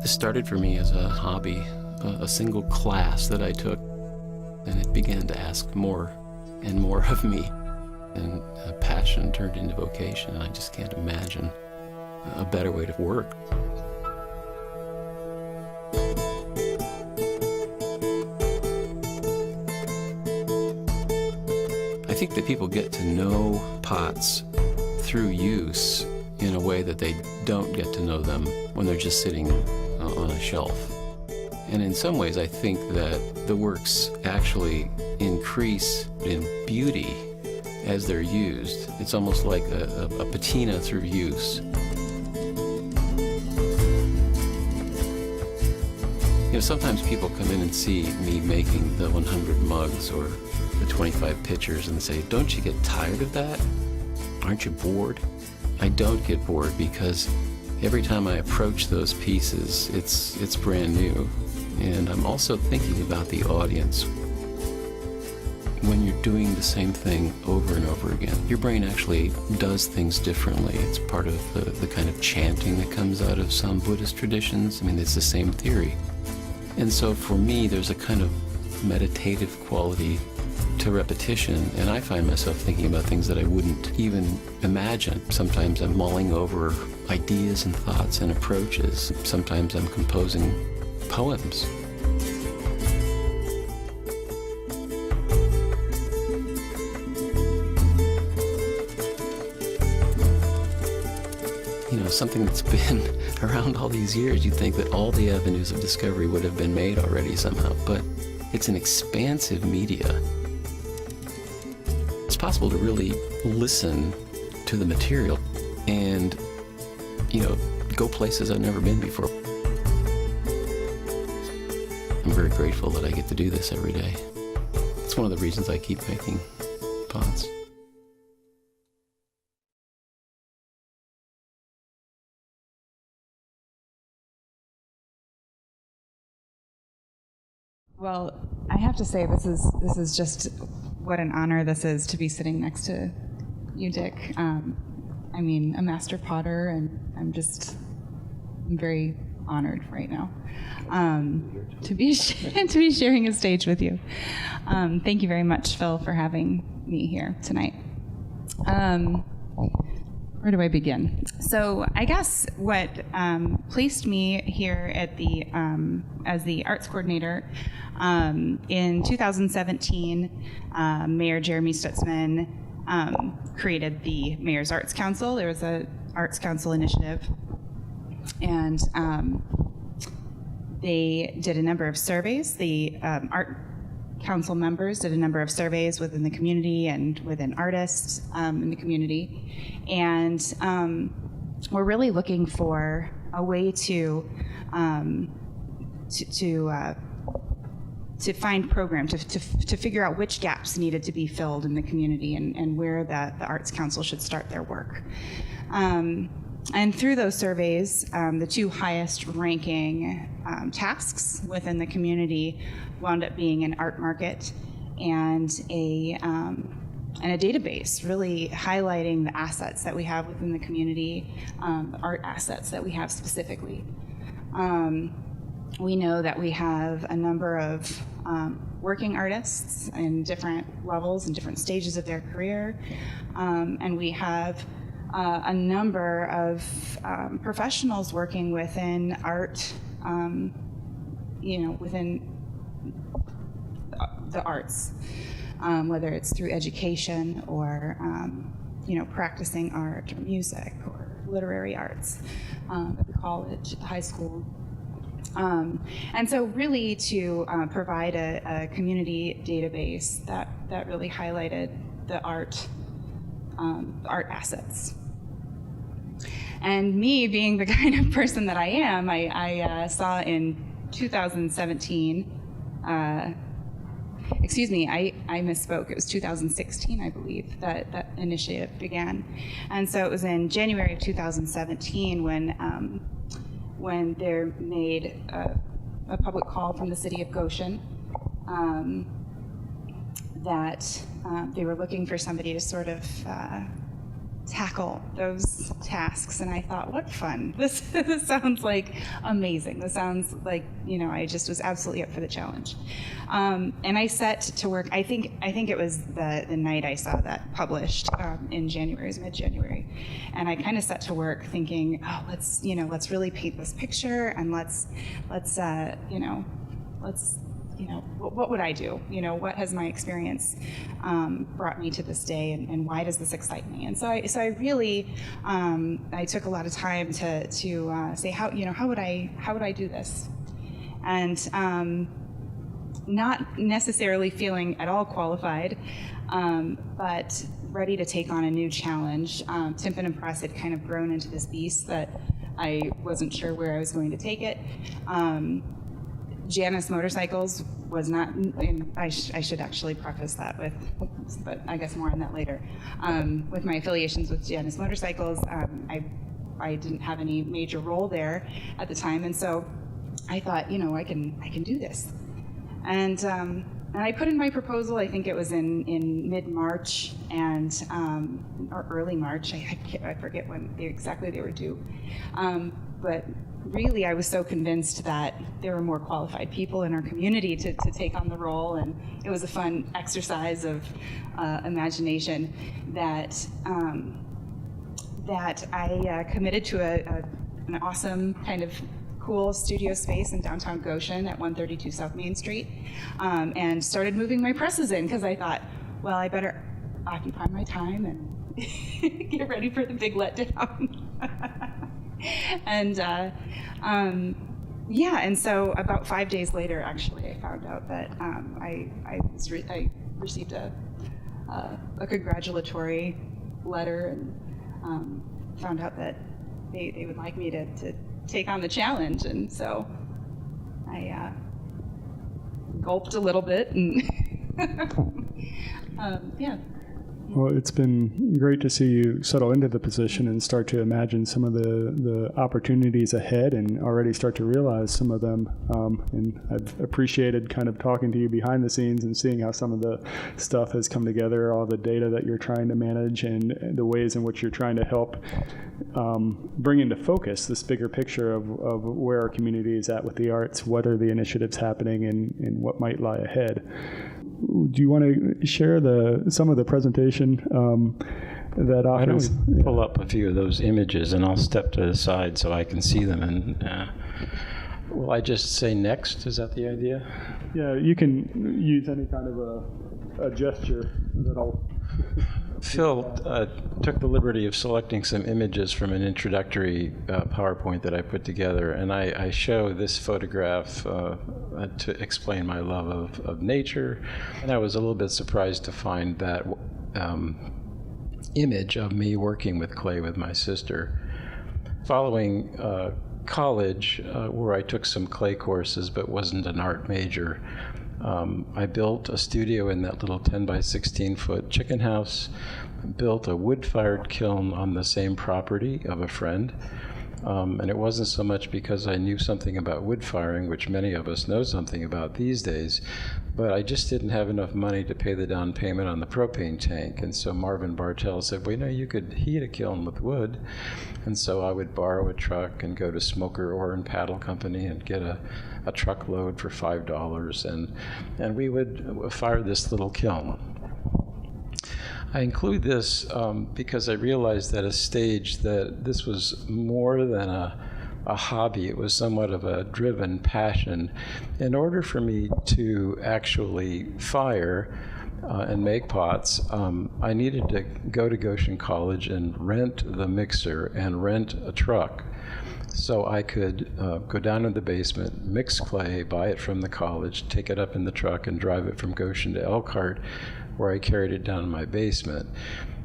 This started for me as a hobby, a single class that I took, and it began to ask more and more of me. And a passion turned into vocation, and I just can't imagine a better way to work. I think that people get to know pots through use in a way that they don't get to know them when they're just sitting on a shelf. And in some ways, I think that the works actually increase in beauty as they're used. It's almost like a patina through use. You know, sometimes people come in and see me making the 100 mugs or the 25 pitchers and say, "Don't you get tired of that? Aren't you bored?" I don't get bored because every time I approach those pieces, it's brand new. And I'm also thinking about the audience. When you're doing the same thing over and over again, your brain actually does things differently. It's part of the kind of chanting that comes out of some Buddhist traditions. I mean, it's the same theory. And so for me, there's a kind of meditative quality to repetition, and I find myself thinking about things that I wouldn't even imagine. Sometimes I'm mulling over ideas and thoughts and approaches. Sometimes I'm composing poems. You know, something that's been around all these years, you'd think that all the avenues of discovery would have been made already somehow, but it's an expansive media. It's possible to really listen to the material and, you know, go places I've never been before. I'm very grateful that I get to do this every day. It's one of the reasons I keep making pots. Well, I have to say this is just what an honor this is to be sitting next to you, Dick. I mean, a master potter, and I'm very honored right now to be sharing a stage with you. Thank you very much, Phil, for having me here tonight. Where do I begin? So I guess what placed me here at the as the arts coordinator in 2017, Mayor Jeremy Stutzman created the Mayor's Arts Council. There was an Arts Council initiative, and they did a number of surveys. The Art Council members did a number of surveys within the community and within artists in the community, and we're really looking for a way to find programs, to figure out which gaps needed to be filled in the community and where the Arts Council should start their work. And through those surveys, the two highest ranking tasks within the community wound up being an art market and a database, really highlighting the assets that we have within the community, the art assets that we have specifically. We know that we have a number of working artists in different levels and different stages of their career, and we have a number of professionals working within art, within the arts, whether it's through education or practicing art or music or literary arts at the college, at the high school. And so really to provide a community database that really highlighted the art assets. And me being the kind of person that I am, I saw in 2017, excuse me, I misspoke. It was 2016, I believe, that initiative began. And so it was in January of 2017 when they made a public call from the city of Goshen that they were looking for somebody to sort of tackle those tasks. And I thought, what fun. This sounds like amazing. This sounds like, I just was absolutely up for the challenge. And I set to work. I think it was the night I saw that published in January, it was mid-January. And I kind of set to work thinking, oh, let's really paint this picture, and let's what would I do? What has my experience brought me to this day, and why does this excite me? And so I really I took a lot of time to say how would I do this, and not necessarily feeling at all qualified, but ready to take on a new challenge. Timpan and Press had kind of grown into this beast that I wasn't sure where I was going to take it. Janus Motorcycles was not, and I should actually preface that with, but I guess more on that later. With my affiliations with Janus Motorcycles, I didn't have any major role there at the time, and so I thought, I can do this. And I put in my proposal, I think it was in mid-March, or early March, I forget when exactly they were due. But really, I was so convinced that there were more qualified people in our community to take on the role, and it was a fun exercise of imagination that I committed to an awesome kind of cool studio space in downtown Goshen at 132 South Main Street, and started moving my presses in, because I thought, well, I better occupy my time and get ready for the big letdown. And and so about 5 days later, actually, I found out that I received a congratulatory letter, and found out that they would like me to take on the challenge. And so I gulped a little bit, and Well, it's been great to see you settle into the position and start to imagine some of the opportunities ahead, and already start to realize some of them. And I've appreciated kind of talking to you behind the scenes and seeing how some of the stuff has come together, all the data that you're trying to manage, and the ways in which you're trying to help bring into focus this bigger picture of where our community is at with the arts, what are the initiatives happening, and what might lie ahead. Do you want to share some of the presentation that offers? Why don't we pull up a few of those images, and I'll step to the side so I can see them. And will I just say next? Is that the idea? Yeah, you can use any kind of a gesture that'll... Phil took the liberty of selecting some images from an introductory PowerPoint that I put together, and I show this photograph to explain my love of nature. And I was a little bit surprised to find that image of me working with clay with my sister. Following college, where I took some clay courses but wasn't an art major, I built a studio in that little 10 by 16 foot chicken house, built a wood-fired kiln on the same property of a friend. And it wasn't so much because I knew something about wood firing, which many of us know something about these days, but I just didn't have enough money to pay the down payment on the propane tank. And so Marvin Bartell said, well, you could heat a kiln with wood. And so I would borrow a truck and go to Smoker Ore and Paddle Company and get a truckload for $5, and we would fire this little kiln. I include this because I realized at a stage that this was more than a hobby. It was somewhat of a driven passion. In order for me to actually fire and make pots, I needed to go to Goshen College and rent the mixer and rent a truck. So I could go down to the basement, mix clay, buy it from the college, take it up in the truck, and drive it from Goshen to Elkhart, where I carried it down in my basement.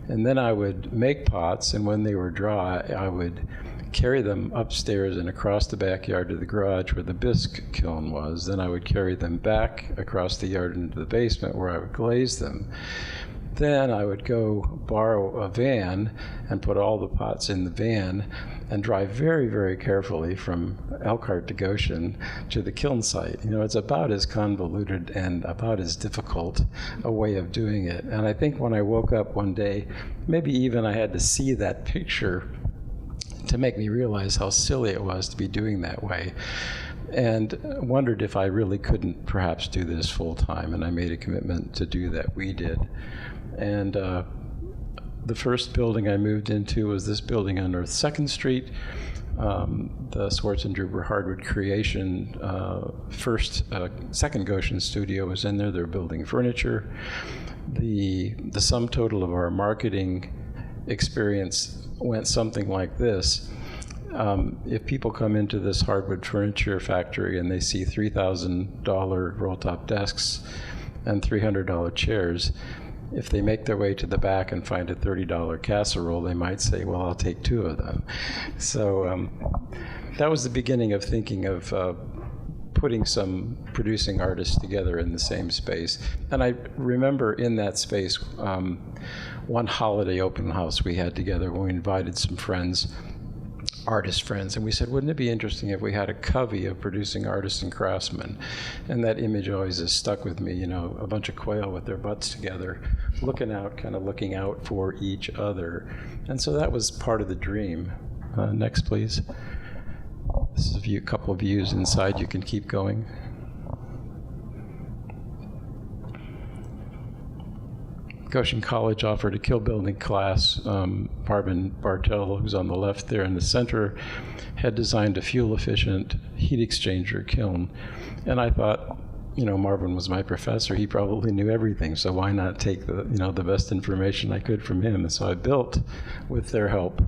And then I would make pots, and when they were dry, I would carry them upstairs and across the backyard to the garage where the bisque kiln was. Then I would carry them back across the yard into the basement where I would glaze them. Then I would go borrow a van and put all the pots in the van and drive very, very carefully from Elkhart to Goshen to the kiln site. You know, it's about as convoluted and about as difficult a way of doing it. And I think when I woke up one day, maybe even I had to see that picture to make me realize how silly it was to be doing that way, and wondered if I really couldn't perhaps do this full time. And I made a commitment to do that. We did. And the first building I moved into was this building on North 2nd Street. The Swartzendruber Hardwood Creation second Goshen studio was in there. They were building furniture. The sum total of our marketing experience went something like this. If people come into this hardwood furniture factory and they see $3,000 roll-top desks and $300 chairs, if they make their way to the back and find a $30 casserole, they might say, well, I'll take 2 of them. So that was the beginning of thinking of putting some producing artists together in the same space. And I remember in that space, one holiday open house we had together when we invited some friends, artist friends, and we said, wouldn't it be interesting if we had a covey of producing artists and craftsmen? And that image always has stuck with me, you know, a bunch of quail with their butts together, looking out, kind of looking out for each other. And so that was part of the dream. Next, please. This is a couple of views inside. You can keep going. Goshen College offered a kiln building class. Marvin Bartel, who's on the left there in the center, had designed a fuel-efficient heat exchanger kiln. And I thought, you know, Marvin was my professor. He probably knew everything, so why not take the best information I could from him? And so I built, with their help,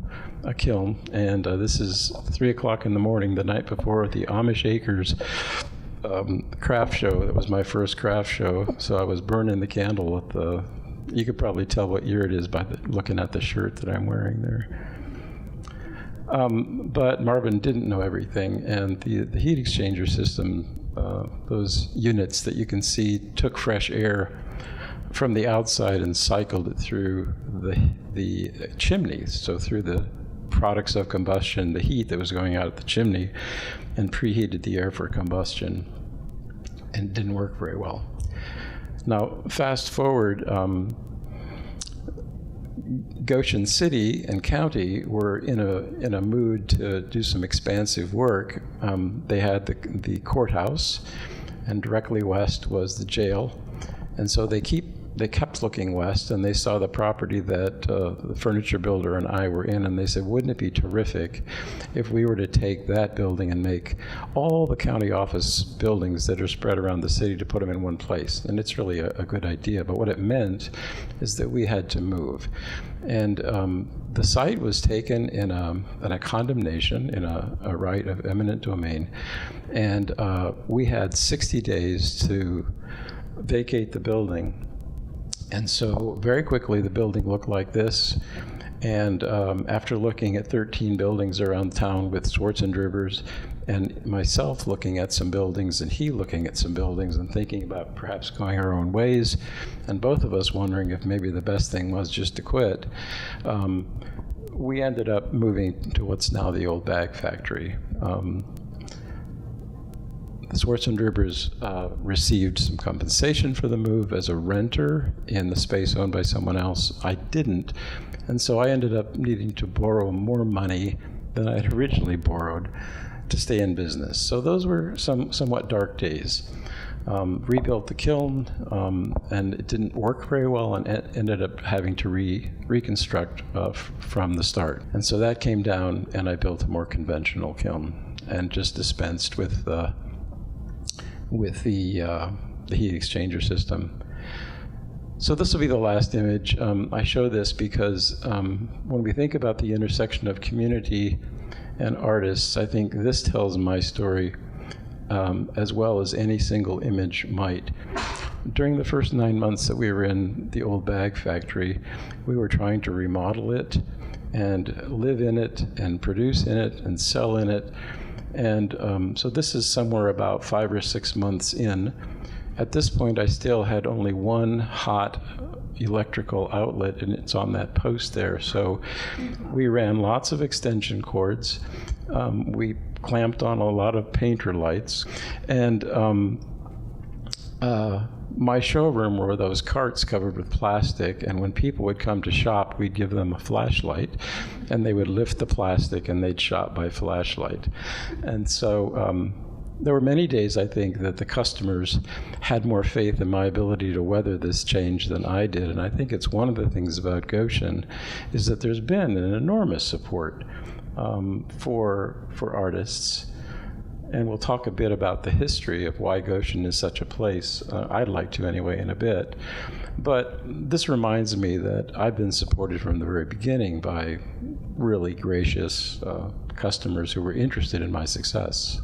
a kiln. And this is 3 o'clock in the morning, the night before the Amish Acres craft show. That was my first craft show. So I was burning the candle at the. You could probably tell what year it is by looking at the shirt that I'm wearing there. But Marvin didn't know everything, and the heat exchanger system, those units that you can see, took fresh air from the outside and cycled it through the chimneys, so through the products of combustion, the heat that was going out of the chimney, and preheated the air for combustion, and it didn't work very well. Now, fast forward, Goshen City and County were in a mood to do some expansive work. They had the courthouse, and directly west was the jail, and so they kept looking west, and they saw the property that the furniture builder and I were in, and they said, wouldn't it be terrific if we were to take that building and make all the county office buildings that are spread around the city to put them in one place? And it's really a good idea, but what it meant is that we had to move. And the site was taken in a condemnation, in a right of eminent domain, and we had 60 days to vacate the building. And so very quickly, the building looked like this. And after looking at 13 buildings around town with Swartzendrubers, and myself looking at some buildings, and he looking at some buildings, and thinking about perhaps going our own ways, and both of us wondering if maybe the best thing was just to quit, we ended up moving to what's now the old bag factory. The Swartzendrubers received some compensation for the move as a renter in the space owned by someone else. I didn't, and so I ended up needing to borrow more money than I had originally borrowed to stay in business. So those were somewhat dark days. Rebuilt the kiln, and it didn't work very well, and ended up having to reconstruct from the start. And so that came down, and I built a more conventional kiln and just dispensed with the heat exchanger system. So this will be the last image. I show this because when we think about the intersection of community and artists, I think this tells my story as well as any single image might. During the first 9 months that we were in the old bag factory, we were trying to remodel it and live in it and produce in it and sell in it. And so this is somewhere about 5 or 6 months in. At this point, I still had only one hot electrical outlet, and it's on that post there. So we ran lots of extension cords. We clamped on a lot of painter lights, and my showroom were those carts covered with plastic, and when people would come to shop, we'd give them a flashlight, and they would lift the plastic and they'd shop by flashlight. And so there were many days, I think, that the customers had more faith in my ability to weather this change than I did. And I think it's one of the things about Goshen is that there's been an enormous support for artists. And we'll talk a bit about the history of why Goshen is such a place. I'd like to anyway in a bit. But this reminds me that I've been supported from the very beginning by really gracious customers who were interested in my success.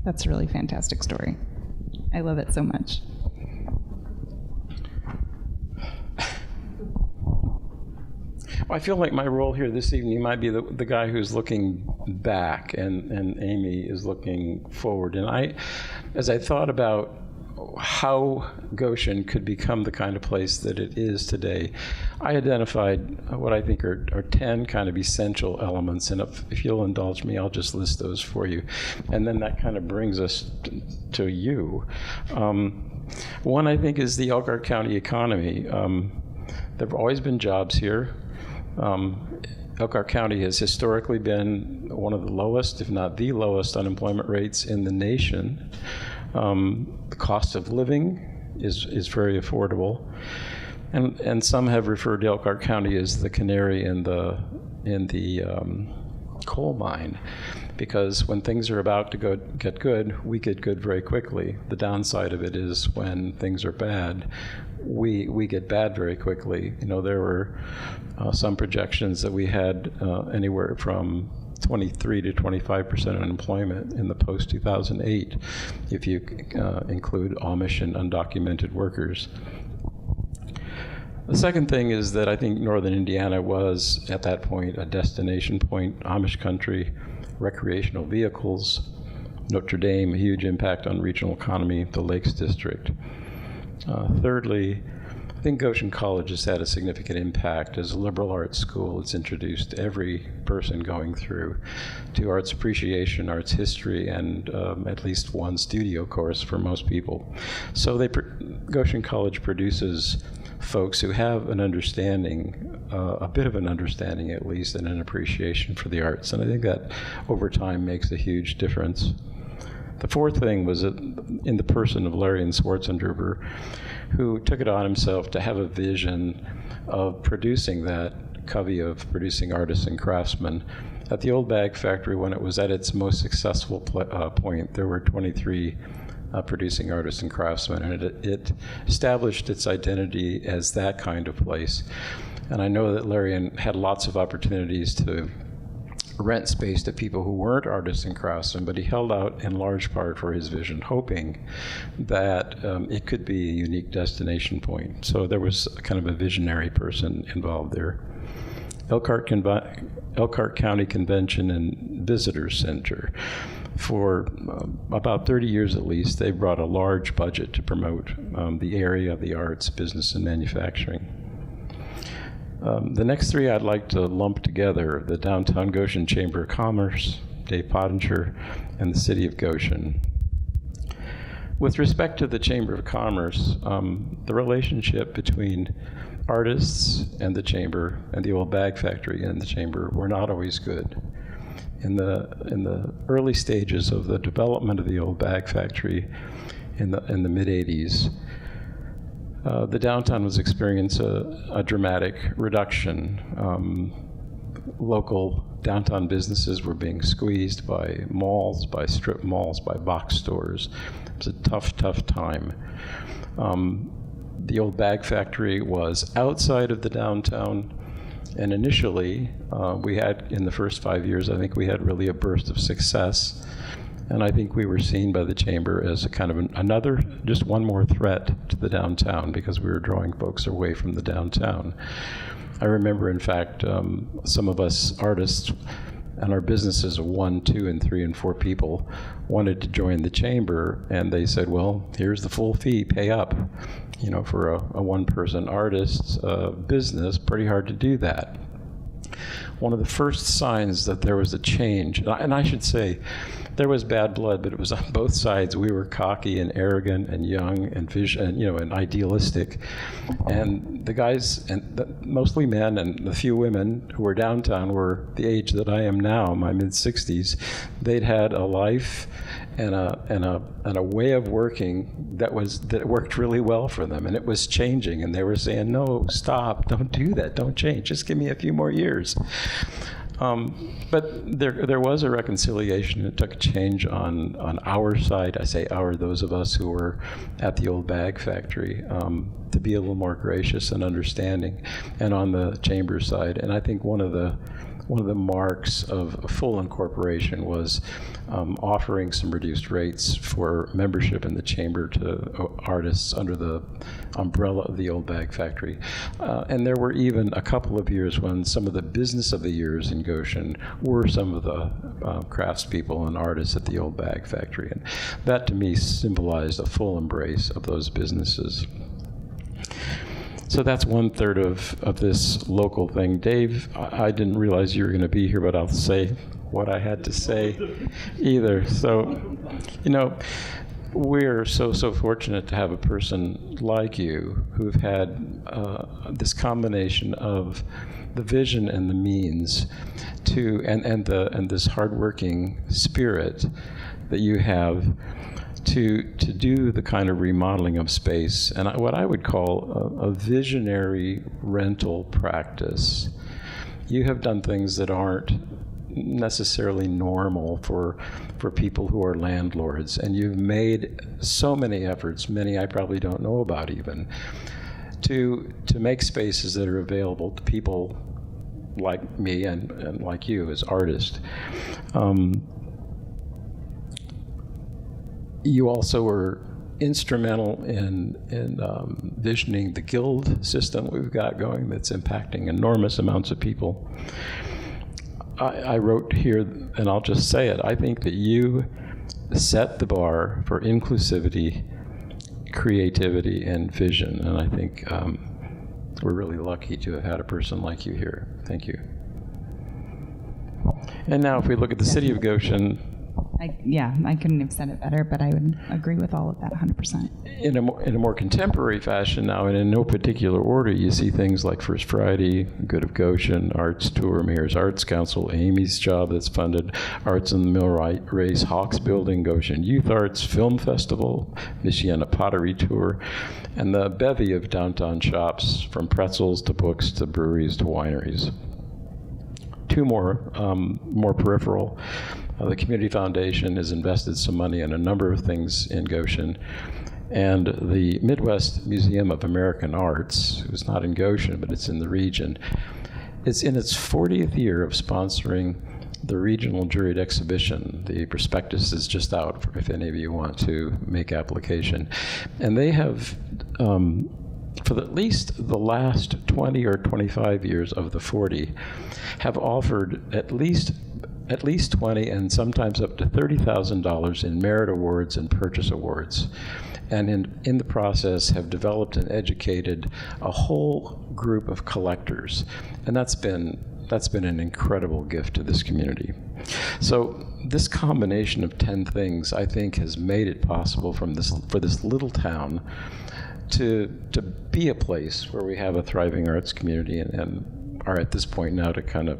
That's a really fantastic story. I love it so much. I feel like my role here this evening might be the guy who's looking back, and Amy is looking forward. And as I thought about how Goshen could become the kind of place that it is today, I identified what I think are 10 kind of essential elements, and if you'll indulge me, I'll just list those for you. And then that kind of brings us to you. One, I think, is the Elkhart County economy. There have always been jobs here. Elkhart County has historically been one of the lowest, if not the lowest, unemployment rates in the nation. The cost of living is very affordable, and some have referred to Elkhart County as the canary in the coal mine, because when things are about to get good, we get good very quickly. The downside of it is when things are bad, we get bad very quickly. You know, there were some projections that we had anywhere from 23 to 25% unemployment in the post-2008, if you include Amish and undocumented workers. The second thing is that I think northern Indiana was, at that point, a destination point, Amish country, recreational vehicles, Notre Dame, a huge impact on regional economy, the Lakes District. Thirdly, I think Goshen College has had a significant impact. As a liberal arts school, it's introduced every person going through to arts appreciation, arts history, and at least one studio course for most people. So Goshen College produces folks who have an understanding, a bit of an understanding at least, and an appreciation for the arts. And I think that over time makes a huge difference. The fourth thing was in the person of Larian Swartzendruber, who took it on himself to have a vision of producing that covey of producing artists and craftsmen. At the old bag factory, when it was at its most successful point, there were 23 producing artists and craftsmen, and it established its identity as that kind of place. And I know that Larian had lots of opportunities to rent space to people who weren't artists and craftsmen, but he held out in large part for his vision, hoping that it could be a unique destination point. So there was kind of a visionary person involved there. Elkhart County Convention and Visitor Center. For about 30 years at least, they brought a large budget to promote the area of the arts, business, and manufacturing. The next three I'd like to lump together: the Downtown Goshen Chamber of Commerce, Dave Pottinger, and the City of Goshen. With respect to the Chamber of Commerce, the relationship between artists and the Chamber and the old bag factory and the Chamber were not always good. In the early stages of the development of the old bag factory in the mid-'80s, the downtown was experiencing a dramatic reduction. Local downtown businesses were being squeezed by malls, by strip malls, by box stores. It was a tough, tough time. The old bag factory was outside of the downtown, and initially we had, in the first 5 years, I think we had really a burst of success. And I think we were seen by the Chamber as a kind of just one more threat to the downtown, because we were drawing folks away from the downtown. I remember, in fact, some of us artists and our businesses of 1, 2, and 3, and 4 people wanted to join the chamber, and they said, well, here's the full fee, pay up. You know, for a one-person artist's business, pretty hard to do that. One of the first signs that there was a change, and I should say, there was bad blood, but it was on both sides. We were cocky and arrogant and young and and idealistic. And the guys, mostly men, and the few women who were downtown were the age that I am now, my mid-60s. They'd had a life and a way of working that worked really well for them, and it was changing. And they were saying, "No, stop! Don't do that! Don't change! Just give me a few more years." But there was a reconciliation. It took a change on our side. I say our, those of us who were at the old bag factory, to be a little more gracious and understanding, and on the chamber side. And I think one of the marks of full incorporation was offering some reduced rates for membership in the chamber to artists under the umbrella of the old bag factory. And there were even a couple of years when some of the business of the years in Goshen were some of the craftspeople and artists at the old bag factory. And that to me symbolized a full embrace of those businesses. So that's 1/3 of this local thing. Dave, I didn't realize you were going to be here, but I'll say what I had to say either. So, we're so fortunate to have a person like you who've had this combination of the vision and the means to, and this hardworking spirit that you have to do the kind of remodeling of space, and what I would call a visionary rental practice. You have done things that aren't necessarily normal for people who are landlords, and you've made so many efforts, many I probably don't know about even, to make spaces that are available to people like me and like you as artists. You also were instrumental in visioning the guild system we've got going that's impacting enormous amounts of people. I wrote here, and I'll just say it, I think that you set the bar for inclusivity, creativity, and vision, and I think we're really lucky to have had a person like you here. Thank you. And now if we look at the city of Goshen, I couldn't have said it better, but I would agree with all of that 100%. In a more contemporary fashion now, and in no particular order, you see things like First Friday, Good of Goshen, Arts Tour, Mayor's Arts Council, Amy's Job that's funded, Arts in the Mill Race, Hawks Building, Goshen Youth Arts, Film Festival, Michiana Pottery Tour, and the bevy of downtown shops from pretzels to books to breweries to wineries. Two more peripheral. The Community Foundation has invested some money in a number of things in Goshen. And the Midwest Museum of American Arts, who's not in Goshen, but it's in the region, is in its 40th year of sponsoring the regional juried exhibition. The prospectus is just out if any of you want to make application. And they have, for at least the last 20 or 25 years of the 40, have offered at least 20 and sometimes up to $30,000 in merit awards and purchase awards. And in the process have developed and educated a whole group of collectors. And that's been an incredible gift to this community. So this combination of 10 things, I think, has made it possible for this little town to be a place where we have a thriving arts community and are at this point now to kind of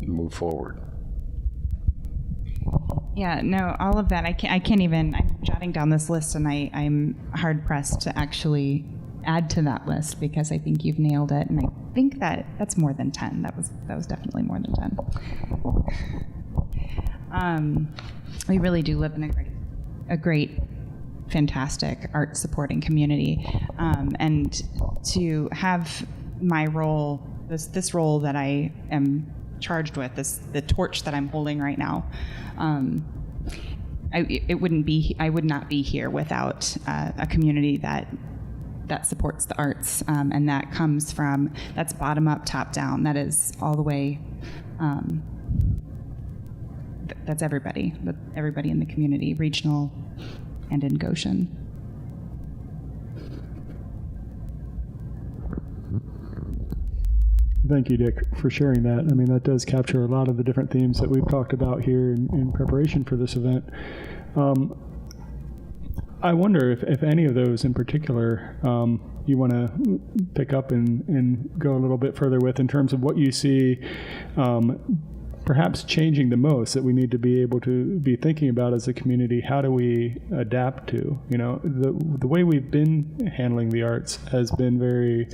move forward. Yeah, no, all of that. I can't even, I'm jotting down this list, and I'm hard pressed to actually add to that list because I think you've nailed it, and I think that's more than 10. That was definitely more than 10. We really do live in a great, fantastic art supporting community, and to have my role, this role that I am charged with, the torch that I'm holding right now. I would not be here without a community that supports the arts, and that's bottom up, top down. That is all the way that's everybody in the community, regional and in Goshen. Thank you, Dick, for sharing that. I mean, that does capture a lot of the different themes that we've talked about here in preparation for this event. I wonder if any of those in particular you want to pick up and go a little bit further with in terms of what you see perhaps changing the most that we need to be able to be thinking about as a community. How do we adapt to? You know, the way we've been handling the arts has been very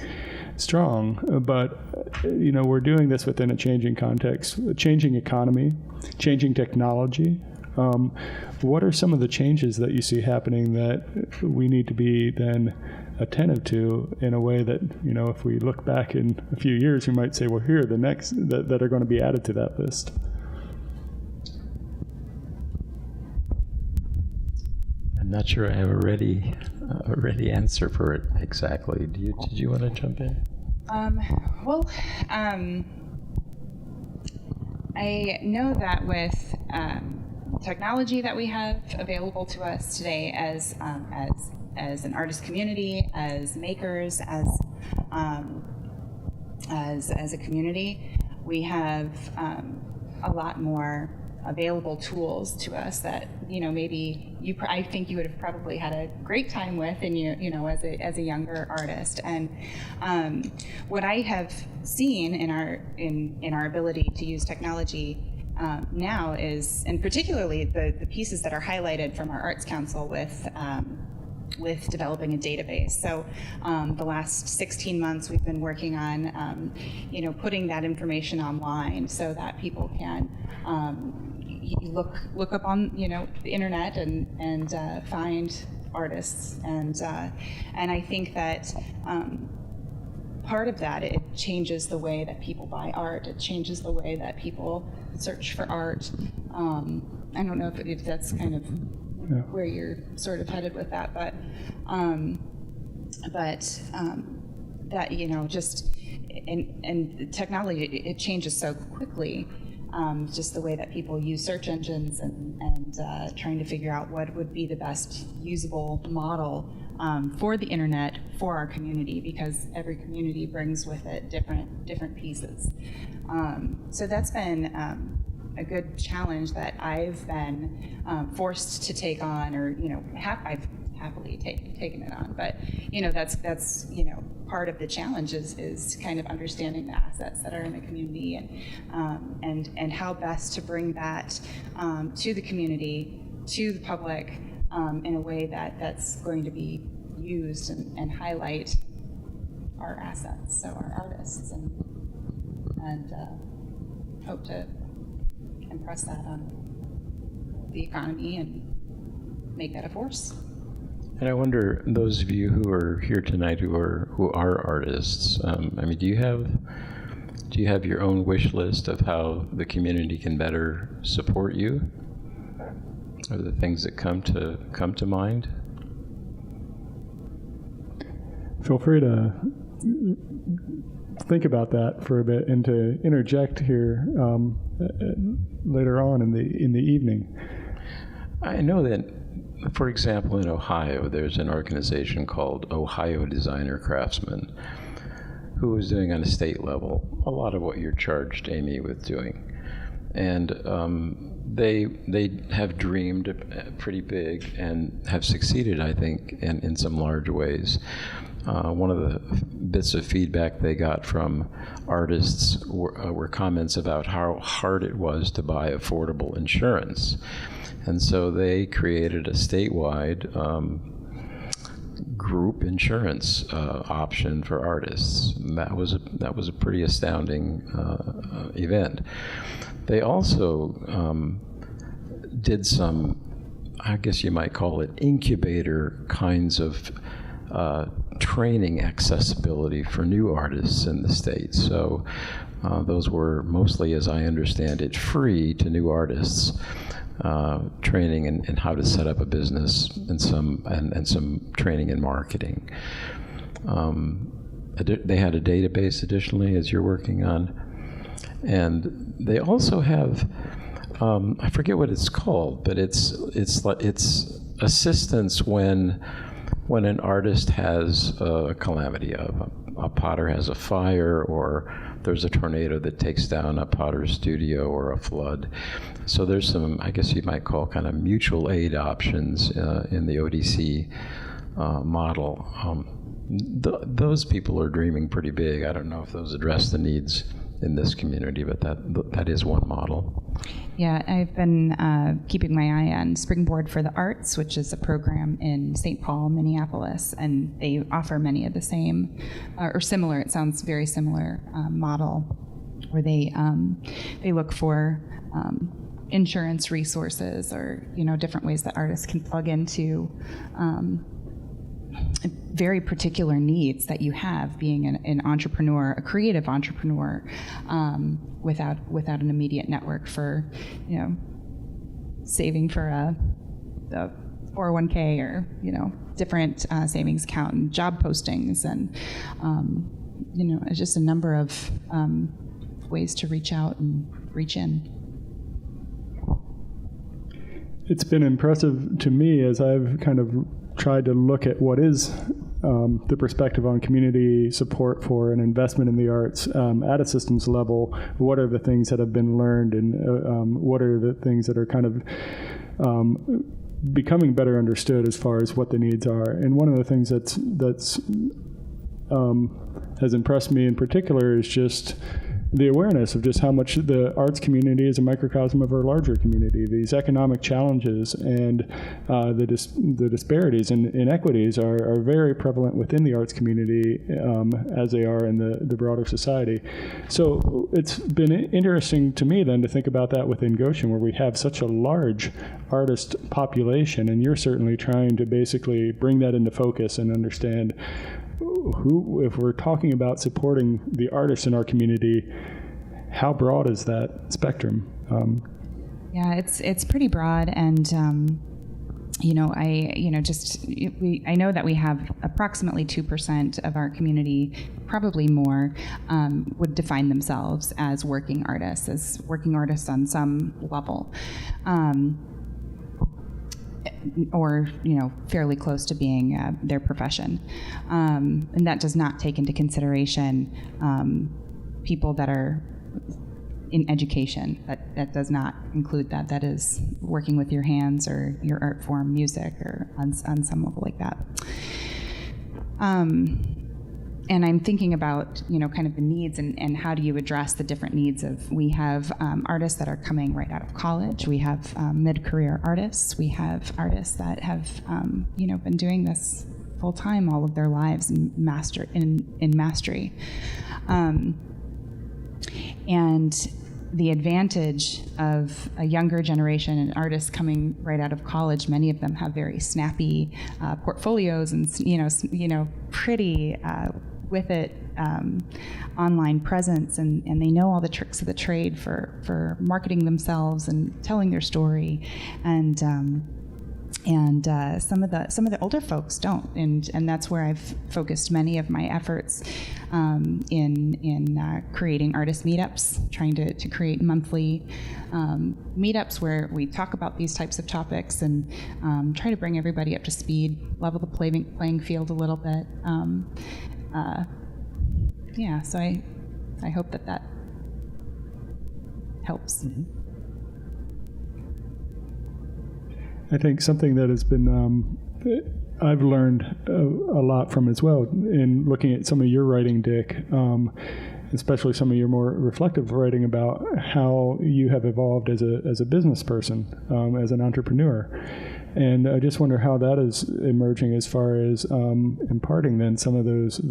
strong, but you know, we're doing this within a changing context, a changing economy, changing technology. What are some of the changes that you see happening that we need to be then attentive to in a way that, you know, if we look back in a few years, we might say, well, here are the next that are going to be added to that list? I'm not sure I have a ready answer for it exactly. Did you want to jump in? I know that with technology that we have available to us today as an artist community, as makers, as a community, we have a lot more available tools to us that, you know, maybe I think you would have probably had a great time with, and you know, as a younger artist. And what I have seen in our ability to use technology now is, and particularly the pieces that are highlighted from our Arts Council with developing a database. So the last 16 months we've been working on, you know, putting that information online so that people can look up on, you know, the internet and find artists. And I think that part of that, it changes the way that people buy art. It changes the way that people search for art. I don't know if that's kind of where you're sort of headed with that, but that, you know, just and technology, it changes so quickly. Just the way that people use search engines and trying to figure out what would be the best usable model for the internet for our community, because every community brings with it different pieces. So that's been a good challenge that I've been forced to take on, or, you know, I've happily taken it on. But, you know, that's you know, part of the challenge is kind of understanding the assets that are in the community and how best to bring that to the community, to the public, in a way that's going to be used and highlight our assets, so our artists, and hope to impress that on the economy and make that a force. And I wonder, those of you who are here tonight who are artists, I mean, do you have your own wish list of how the community can better support you? Are there things that come to mind? Feel free to think about that for a bit and to interject here later on in the evening. I know that, for example, in Ohio, there's an organization called Ohio Designer Craftsmen, who is doing on a state level a lot of what you're charged, Amy, with doing. And they have dreamed pretty big and have succeeded, I think, in some large ways. One of the bits of feedback they got from artists were comments about how hard it was to buy affordable insurance. And so they created a statewide group insurance option for artists. And that was a pretty astounding event. They also did some, I guess you might call it, incubator kinds of training accessibility for new artists in the state. So those were mostly, as I understand it, free to new artists. Training in how to set up a business and some training in marketing. They had a database additionally, as you're working on, and they also have I forget what it's called, but it's assistance when an artist has a calamity. A potter has a fire, or there's a tornado that takes down a potter's studio, or a flood. So there's some, I guess you might call, kind of mutual aid options in the ODC model. Those people are dreaming pretty big. I don't know if those address the needs in this community, but that is one model. Yeah, I've been keeping my eye on Springboard for the Arts, which is a program in St. Paul, Minneapolis, and they offer many of the same, or similar, it sounds very similar, model, where they look for insurance resources, or, you know, different ways that artists can plug into very particular needs that you have being an entrepreneur, a creative entrepreneur, without an immediate network for, you know, saving for a 401k, or, you know, different savings account and job postings, and you know, it's just a number of ways to reach out and reach in. It's been impressive to me as I've kind of tried to look at what is the perspective on community support for an investment in the arts at a systems level. What are the things that have been learned, and what are the things that are kind of becoming better understood as far as what the needs are? And one of the things that's has impressed me in particular is just the awareness of just how much the arts community is a microcosm of our larger community. These economic challenges and the disparities and inequities are very prevalent within the arts community as they are in the broader society. So it's been interesting to me then to think about that within Goshen, where we have such a large artist population, and you're certainly trying to basically bring that into focus and understand who, if we're talking about supporting the artists in our community, how broad is that spectrum? Yeah, it's pretty broad, and you know, I know that we have approximately 2% of our community, probably more, would define themselves as working artists on some level. Or, you know, fairly close to being their profession. And that does not take into consideration people that are in education. That does not include that. That is working with your hands, or your art form, music, or on some level like that. And I'm thinking about, you know, kind of the needs, and how do you address the different needs of, we have artists that are coming right out of college, we have mid-career artists, we have artists that have, you know, been doing this full-time all of their lives in mastery. And the advantage of a younger generation and artists coming right out of college, many of them have very snappy portfolios, and, you know, pretty with it online presence, and they know all the tricks of the trade for marketing themselves and telling their story, and some of the older folks don't, and that's where I've focused many of my efforts in creating artist meetups, trying to create monthly meetups where we talk about these types of topics, and try to bring everybody up to speed, level the playing field a little bit. Yeah, so I hope that helps. Mm-hmm. I think something that has been I've learned a lot from as well in looking at some of your writing, Dick, especially some of your more reflective writing about how you have evolved as a business person, as an entrepreneur. And I just wonder how that is emerging as far as imparting then some of those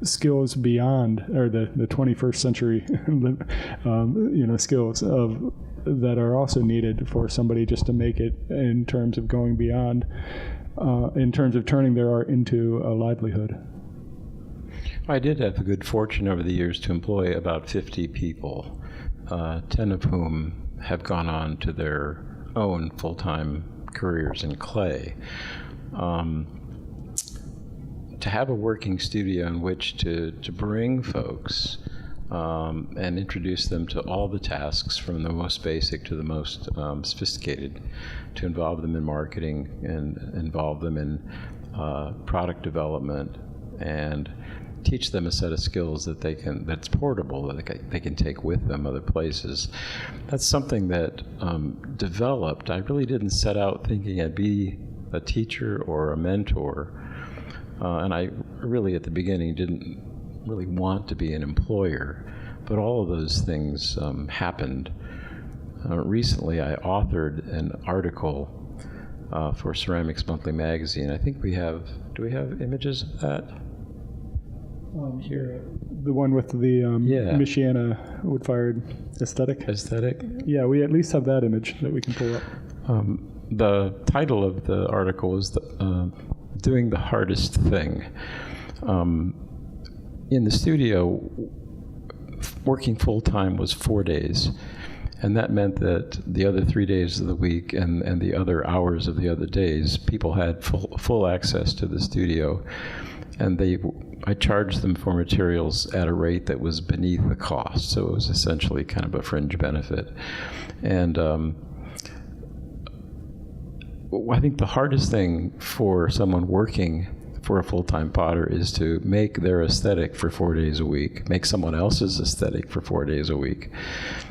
skills beyond, or the 21st century you know, skills of that are also needed for somebody just to make it in terms of going beyond, in terms of turning their art into a livelihood. I did have the good fortune over the years to employ about 50 people, 10 of whom have gone on to their own full-time careers in clay. To have a working studio in which to bring folks and introduce them to all the tasks from the most basic to the most sophisticated, to involve them in marketing and involve them in product development, and teach them a set of skills that that's portable, that they can take with them other places. That's something that developed. I really didn't set out thinking I'd be a teacher or a mentor, and I really at the beginning didn't really want to be an employer, but all of those things happened. Recently I authored an article for Ceramics Monthly magazine. I think do we have images of that? Here. The one with the Michiana wood-fired aesthetic? Yeah, we at least have that image that we can pull up. The title of the article was Doing the Hardest Thing. In the studio, working full-time was 4 days. And that meant that the other 3 days of the week and the other hours of the other days, people had full access to the studio. And I charged them for materials at a rate that was beneath the cost. So it was essentially kind of a fringe benefit. And I think the hardest thing for someone working for a full-time potter is to make their aesthetic for 4 days a week, make someone else's aesthetic for 4 days a week,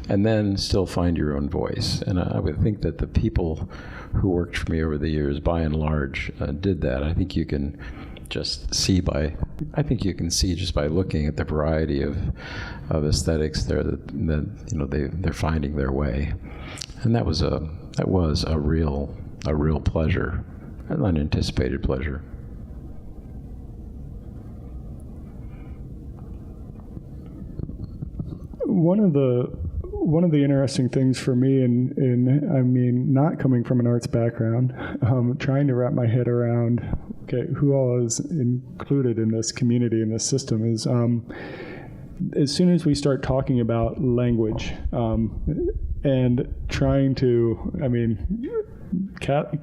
and then still find your own voice. And I would think that the people who worked for me over the years, by and large, did that. I think you can just see just by looking at the variety of aesthetics there that they're finding their way, and that was a real pleasure, an unanticipated pleasure. One of the interesting things for me, in I mean, not coming from an arts background, trying to wrap my head around, okay, who all is included in this community, in this system, is as soon as we start talking about language and trying to, I mean,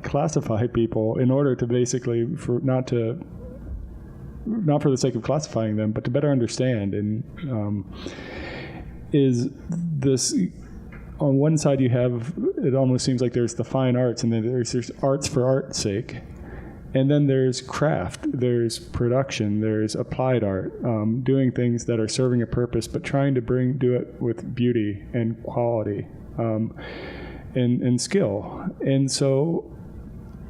classify people in order to basically, not for the sake of classifying them, but to better understand, and is this, on one side you have, it almost seems like there's the fine arts, and then there's arts for art's sake, and then there's craft, there's production, there's applied art, doing things that are serving a purpose, but trying to do it with beauty and quality and skill. And so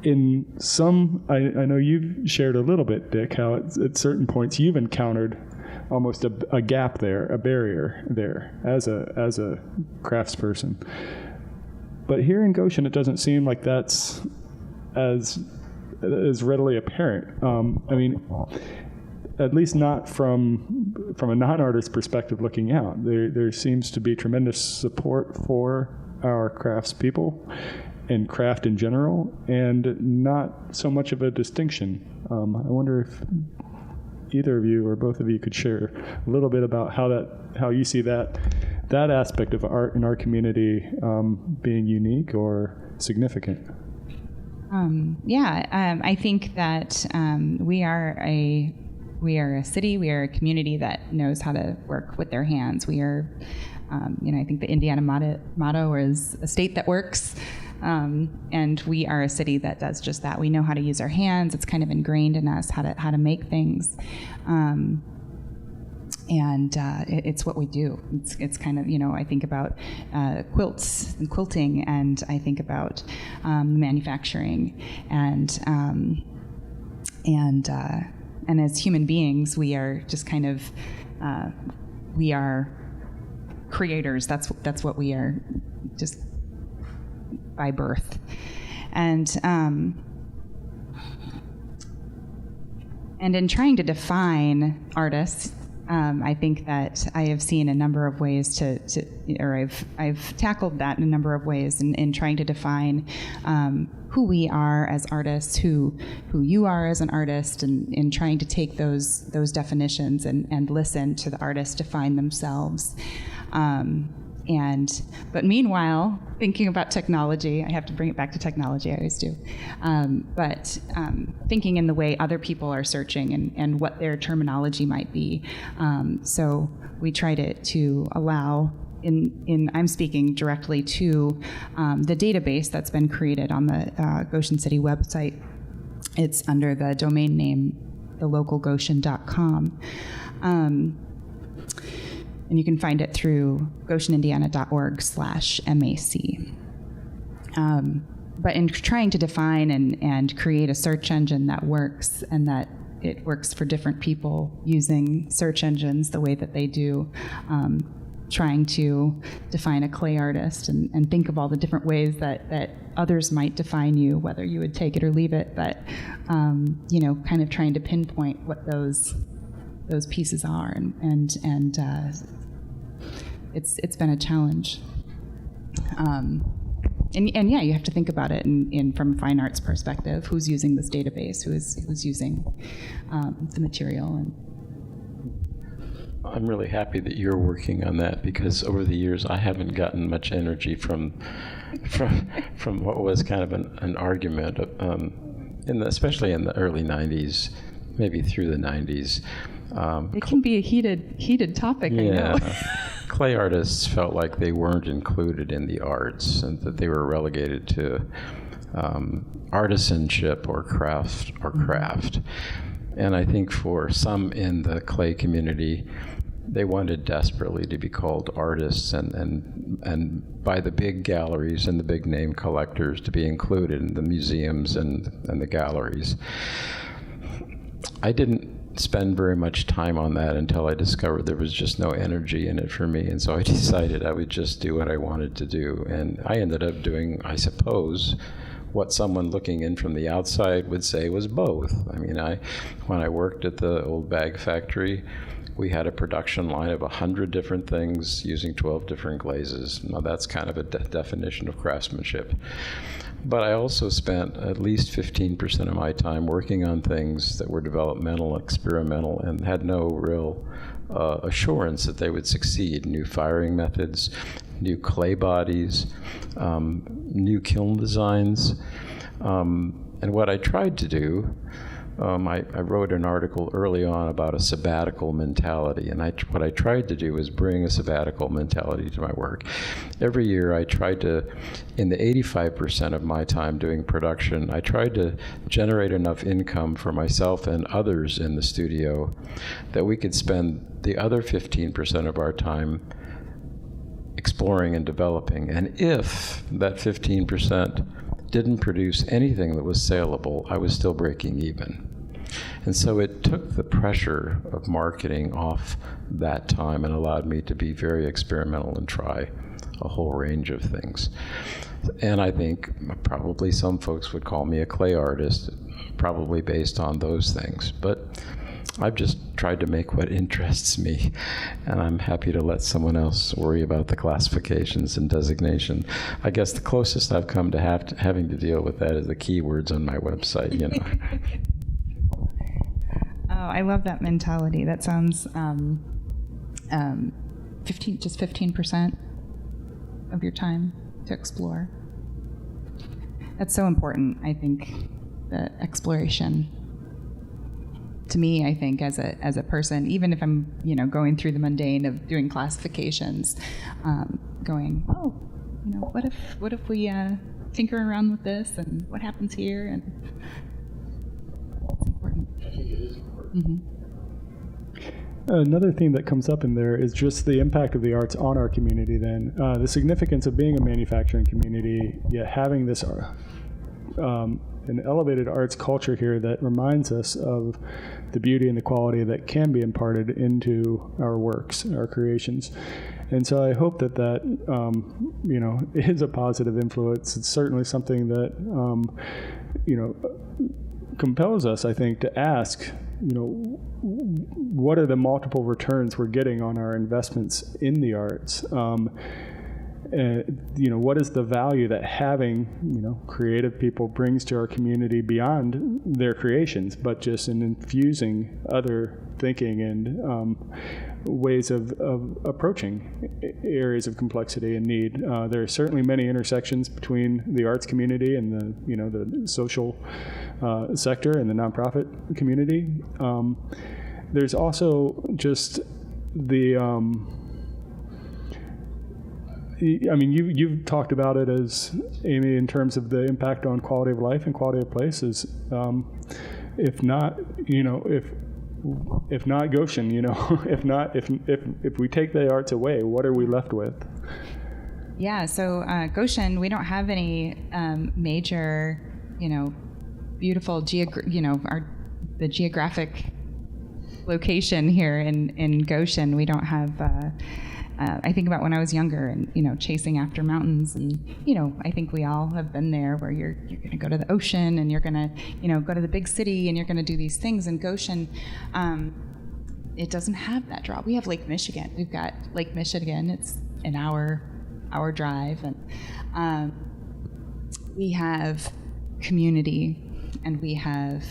in some, I know you've shared a little bit, Dick, how at certain points you've encountered almost a gap there, a barrier there, as a craftsperson. But here in Goshen, it doesn't seem like that's as readily apparent. I mean, at least not from a non-artist perspective looking out. There seems to be tremendous support for our craftspeople and craft in general, and not so much of a distinction. I wonder if either of you or both of you could share a little bit about how you see that aspect of art in our community being unique or significant. I think that we are a city, we are a community that knows how to work with their hands. We are, I think the Indiana motto is a state that works. And we are a city that does just that. We know how to use our hands. It's kind of ingrained in us how to make things. It's what we do. It's kind of, I think about quilts and quilting, and I think about manufacturing, and as human beings, we are just kind of we are creators. That's what we are, just by birth. And in trying to define artists, I think that I have seen a number of ways I've tackled that in a number of ways in trying to define who we are as artists, who you are as an artist, and in trying to take those definitions and listen to the artist define themselves. But meanwhile, thinking about technology, I have to bring it back to technology, I always do. Thinking in the way other people are searching and what their terminology might be. So we tried to allow, I'm speaking directly to the database that's been created on the Goshen City website. It's under the domain name thelocalgoshen.com. And you can find it through goshenindiana.org/MAC. But in trying to define and create a search engine that works and that it works for different people using search engines the way that they do, trying to define a clay artist and think of all the different ways that others might define you, whether you would take it or leave it, but kind of trying to pinpoint what those pieces are, and it's been a challenge. And yeah, you have to think about it from a fine arts perspective. Who's using this database? Who's using the material? And I'm really happy that you're working on that, because over the years I haven't gotten much energy from what was kind of an argument, especially in the early '90s, maybe through the '90s. It can be a heated topic. I know. Clay artists felt like they weren't included in the arts and that they were relegated to artisanship or craft. And I think for some in the clay community, they wanted desperately to be called artists and by the big galleries and the big name collectors to be included in the museums and the galleries. I didn't spend very much time on that until I discovered there was just no energy in it for me, and so I decided I would just do what I wanted to do, and I ended up doing, I suppose, what someone looking in from the outside would say was both. I mean, when I worked at the old bag factory, we had a production line of 100 different things using 12 different glazes. Now that's kind of a definition of craftsmanship. But I also spent at least 15% of my time working on things that were developmental, experimental, and had no real assurance that they would succeed. New firing methods, new clay bodies, new kiln designs. And what I tried to do, I wrote an article early on about a sabbatical mentality, and what I tried to do was bring a sabbatical mentality to my work. Every year I tried to, in the 85% of my time doing production, I tried to generate enough income for myself and others in the studio that we could spend the other 15% of our time exploring and developing. And if that 15% didn't produce anything that was saleable, I was still breaking even. And so it took the pressure of marketing off that time and allowed me to be very experimental and try a whole range of things. And I think probably some folks would call me a clay artist, probably based on those things. But I've just tried to make what interests me, and I'm happy to let someone else worry about the classifications and designation. I guess the closest I've come to having to deal with that is the keywords on my website, Oh, I love that mentality. That sounds 15% of your time to explore. That's so important, I think, the exploration. To me, I think as a person, even if I'm going through the mundane of doing classifications, going, what if we tinker around with this and what happens here, and it's important. I think it is important. Mm-hmm. Another theme that comes up in there is just the impact of the arts on our community then. The significance of being a manufacturing community, yet having this an elevated arts culture here that reminds us of the beauty and the quality that can be imparted into our works, our creations. And so I hope that is a positive influence. It's certainly something that, compels us, I think, to ask, what are the multiple returns we're getting on our investments in the arts? what is the value that having, creative people brings to our community beyond their creations, but just in infusing other thinking and ways of approaching areas of complexity and need. There are certainly many intersections between the arts community and the social sector and the nonprofit community. There's also just the you've talked about it as, Amy, in terms of the impact on quality of life and quality of places. If not Goshen, if we take the arts away, what are we left with? Yeah, so Goshen, we don't have any major, beautiful the geographic location here in Goshen. We don't have. I think about when I was younger and, chasing after mountains, and, I think we all have been there where you're going to go to the ocean and you're going to, go to the big city and you're going to do these things. And Goshen, it doesn't have that draw. We have Lake Michigan. We've got Lake Michigan. It's an hour drive. And we have community, and we have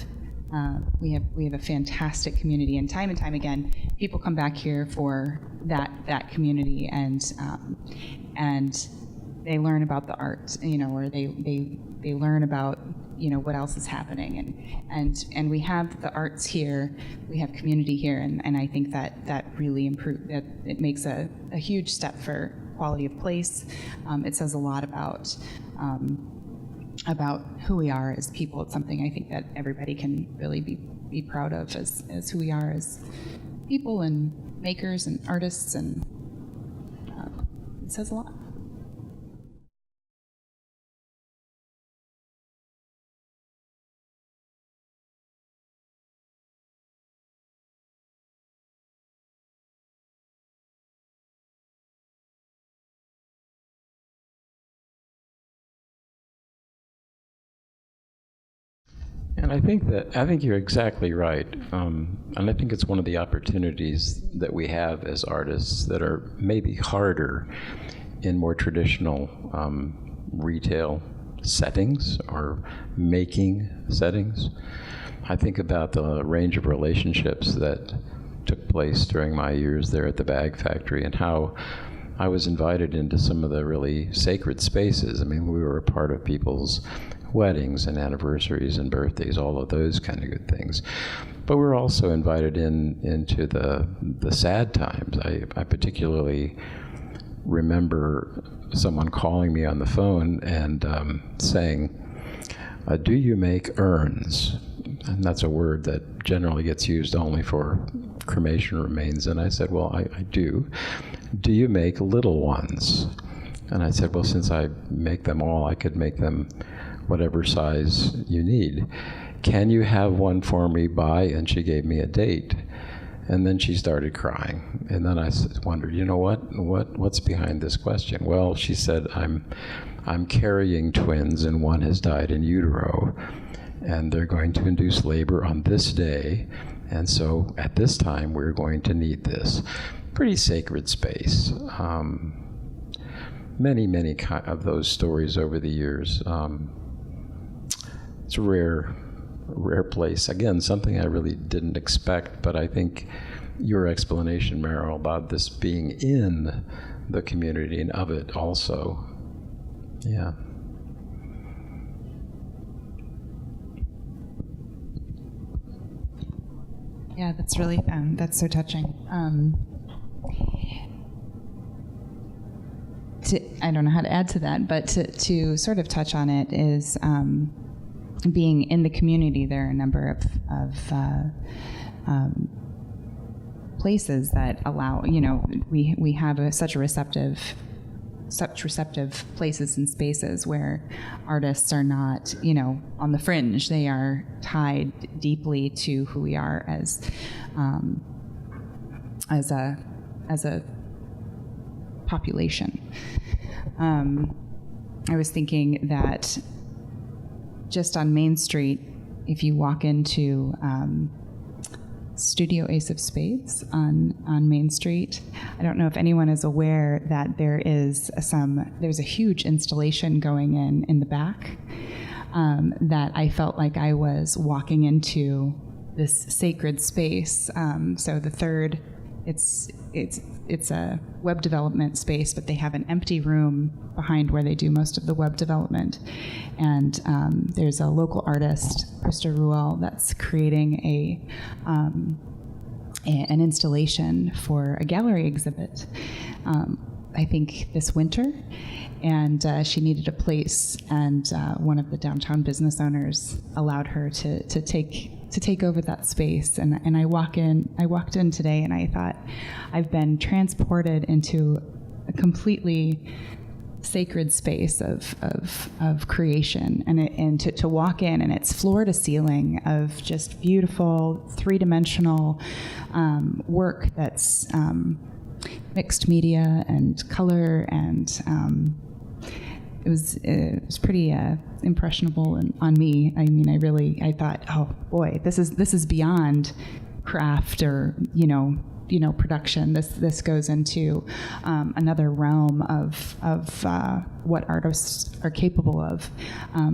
a fantastic community, and time again, people come back here for that community, and they learn about the art, or they learn about what else is happening, and we have the arts here, we have community here, and I think that really that it makes a huge step for quality of place. It says a lot about who we are as people. It's something I think that everybody can really be proud of as who we are as people and makers and artists, and it says a lot. And I think you're exactly right. And I think it's one of the opportunities that we have as artists that are maybe harder in more traditional retail settings or making settings. I think about the range of relationships that took place during my years there at the Bag Factory, and how I was invited into some of the really sacred spaces. I mean, we were a part of people's weddings and anniversaries and birthdays, all of those kind of good things. But we're also invited into the sad times. I particularly remember someone calling me on the phone and saying, do you make urns? And that's a word that generally gets used only for cremation remains. And I said, well, I do. Do you make little ones? And I said, well, since I make them all, I could make them whatever size you need. Can you have one for me by, and she gave me a date. And then she started crying. And then I wondered, what's behind this question? Well, she said, I'm carrying twins, and one has died in utero, and they're going to induce labor on this day, and so at this time we're going to need this. Pretty sacred space. Many of those stories over the years. It's a rare place. Again, something I really didn't expect, but I think your explanation, Meryl, about this being in the community and of it also. Yeah. Yeah, that's really, that's so touching. I don't know how to add to that, but to sort of touch on it is being in the community. There are a number of places that allow, we have such receptive places and spaces where artists are not, on the fringe. They are tied deeply to who we are as a population. I was thinking that just on Main Street, if you walk into Studio Ace of Spades on Main Street. I don't know if anyone is aware that there's a huge installation going in the back that I felt like I was walking into this sacred space. So the third, it's a web development space, but they have an empty room behind where they do most of the web development. And there's a local artist, Krista Ruel, that's creating an installation for a gallery exhibit, I think this winter. And she needed a place, and one of the downtown business owners allowed her to take over that space. And I walked in today, and I thought, I've been transported into a completely sacred space of creation, and to walk in, and it's floor to ceiling of just beautiful three-dimensional work that's mixed media and color, and it was pretty impressionable on me. I mean, I thought, oh boy, this is beyond craft or production. This goes into another realm of what artists are capable of,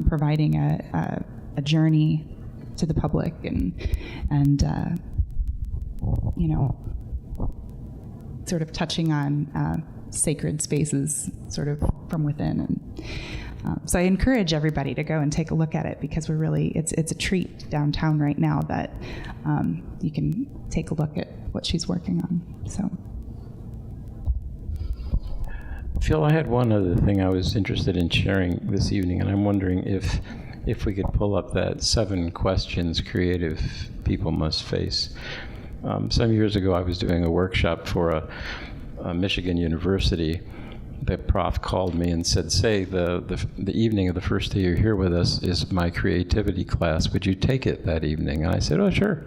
providing a journey to the public and sort of touching on sacred spaces sort of from within. And so I encourage everybody to go and take a look at it, because it's a treat downtown right now that you can take a look at what she's working on. So, Phil, I had one other thing I was interested in sharing this evening, and I'm wondering if we could pull up that 7 questions creative people must face. Some years ago, I was doing a workshop for a Michigan university. The prof called me and said, "Say, the evening of the first day you're here with us is my creativity class. Would you take it that evening?" And I said, "Oh, sure."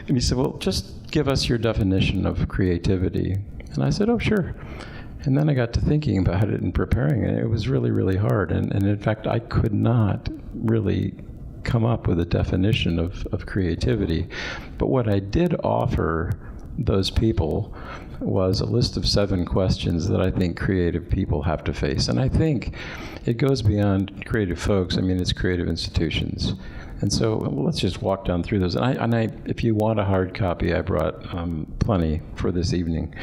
And he said, "Well, just give us your definition of creativity." And I said, "Oh, sure." And then I got to thinking about it and preparing it. It was really, really hard. And in fact, I could not really come up with a definition of creativity. But what I did offer those people was a list of 7 questions that I think creative people have to face. And I think it goes beyond creative folks. I mean, it's creative institutions. And so let's just walk down through those. And I, if you want a hard copy, I brought plenty for this evening.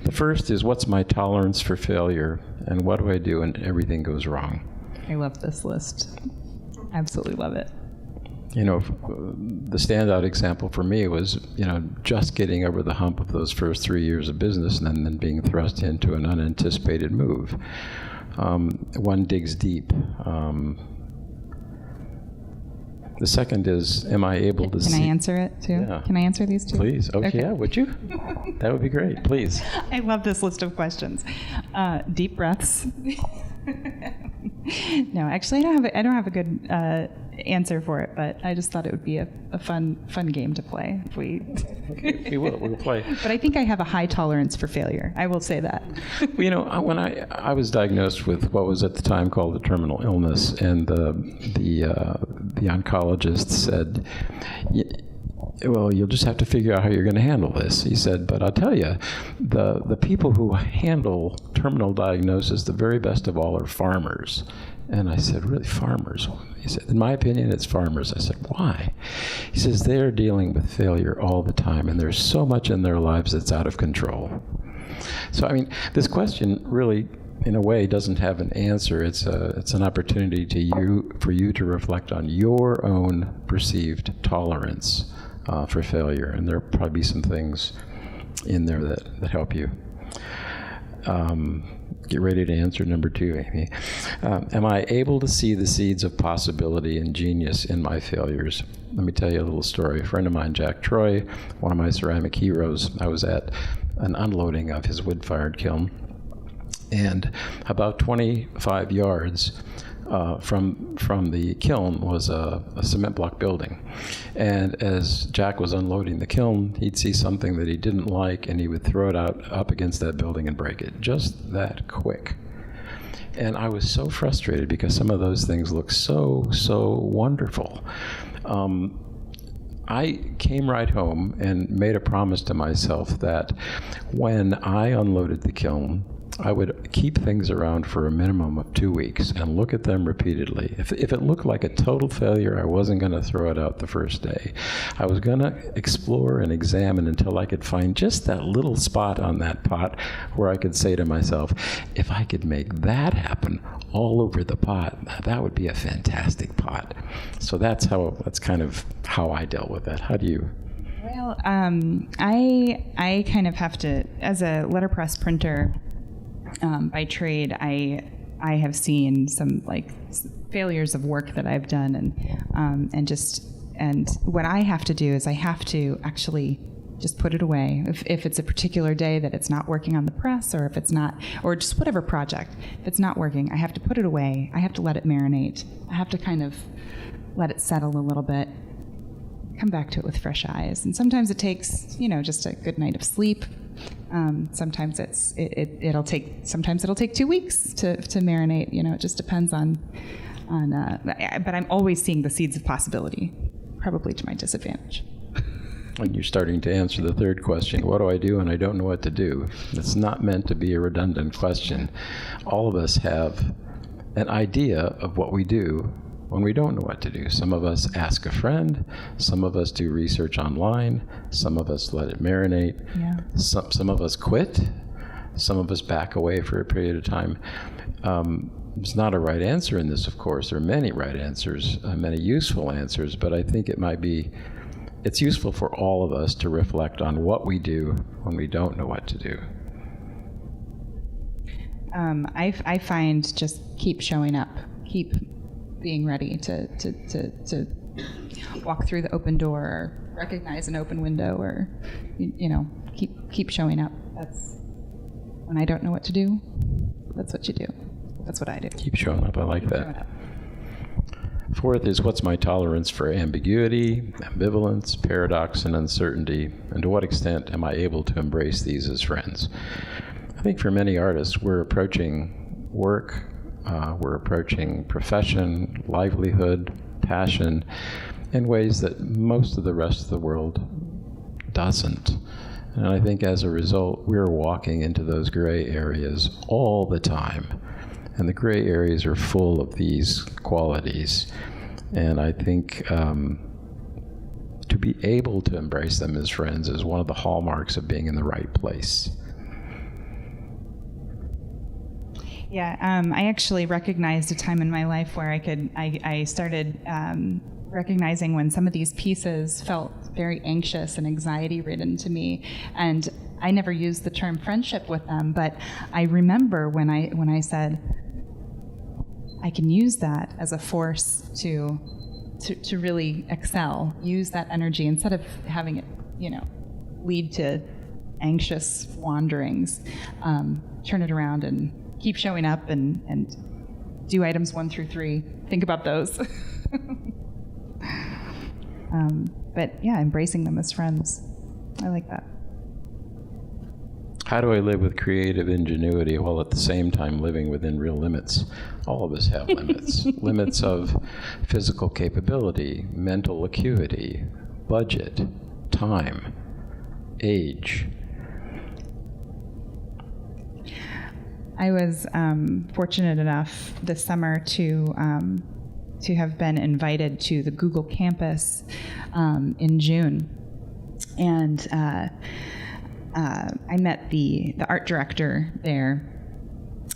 The first is, what's my tolerance for failure, and what do I do when everything goes wrong? I love this list. Absolutely love it. The standout example for me was, just getting over the hump of those first 3 years of business and then being thrust into an unanticipated move. One digs deep. The second is, am I able to see? Can I answer it too? Yeah. Can I answer these two? Please. Okay. Yeah, would you? That would be great. Please. I love this list of questions. Deep breaths. No, actually, I don't have a good answer for it, but I just thought it would be a fun game to play if we. Okay, we'll play. But I think I have a high tolerance for failure. I will say that. Well, when I was diagnosed with what was at the time called a terminal illness, and the oncologist said, "Well, you'll just have to figure out how you're going to handle this." He said, "But I'll tell you, the people who handle terminal diagnosis, the very best of all, are farmers." And I said, "Really, farmers?" He said, "In my opinion, it's farmers." I said, "Why?" He says, "They're dealing with failure all the time, and there's so much in their lives that's out of control." So, I mean, this question really, in a way, doesn't have an answer. It's an opportunity for you to reflect on your own perceived tolerance for failure, and there'll probably be some things in there that help you. Get ready to answer number 2, Amy. Am I able to see the seeds of possibility and genius in my failures? Let me tell you a little story. A friend of mine, Jack Troy, one of my ceramic heroes, I was at an unloading of his wood-fired kiln, and about 25 yards from the kiln was a cement block building. And as Jack was unloading the kiln, he'd see something that he didn't like, and he would throw it out up against that building and break it, just that quick. And I was so frustrated because some of those things look so wonderful. I came right home and made a promise to myself that when I unloaded the kiln, I would keep things around for a minimum of 2 weeks and look at them repeatedly. If it looked like a total failure, I wasn't going to throw it out the first day. I was going to explore and examine until I could find just that little spot on that pot where I could say to myself, if I could make that happen all over the pot, that would be a fantastic pot. So that's kind of how I dealt with that. How do you? Well, I kind of have to, as a letterpress printer, by trade, I have seen some failures of work that I've done, and what I have to do is I have to actually just put it away. If it's a particular day that it's not working on the press, or if it's not, or just whatever project, if it's not working, I have to put it away. I have to let it marinate. I have to kind of let it settle a little bit, come back to it with fresh eyes. And sometimes it takes, just a good night of sleep. Sometimes it'll take 2 weeks to marinate. It just depends on. But I'm always seeing the seeds of possibility, probably to my disadvantage. And you're starting to answer the third question. What do I do when I don't know what to do? It's not meant to be a redundant question. All of us have an idea of what we do when we don't know what to do. Some of us ask a friend, some of us do research online, some of us let it marinate, some of us quit, some of us back away for a period of time. There's not a right answer in this, of course. There are many right answers, many useful answers, but I think it's useful for all of us to reflect on what we do when we don't know what to do. I find just keep showing up, keep being ready to walk through the open door, or recognize an open window, or keep showing up. That's when I don't know what to do. That's what you do. That's what I do. Keep showing up. I like that. Fourth is, what's my tolerance for ambiguity, ambivalence, paradox, and uncertainty, and to what extent am I able to embrace these as friends? I think for many artists, we're approaching work, we're approaching profession, livelihood, passion, in ways that most of the rest of the world doesn't. And I think as a result, we're walking into those gray areas all the time. And the gray areas are full of these qualities. And I think to be able to embrace them as friends is one of the hallmarks of being in the right place. Yeah, I actually recognized a time in my life where I started recognizing when some of these pieces felt very anxious and anxiety-ridden to me, and I never used the term friendship with them, but I remember when I said, I can use that as a force to really excel, use that energy instead of having it, lead to anxious wanderings, turn it around and keep showing up and do items 1 through 3. Think about those. But yeah, embracing them as friends. I like that. How do I live with creative ingenuity while at the same time living within real limits? All of us have limits. Limits of physical capability, mental acuity, budget, time, age. I was fortunate enough this summer to have been invited to the Google campus in June, and I met the art director there,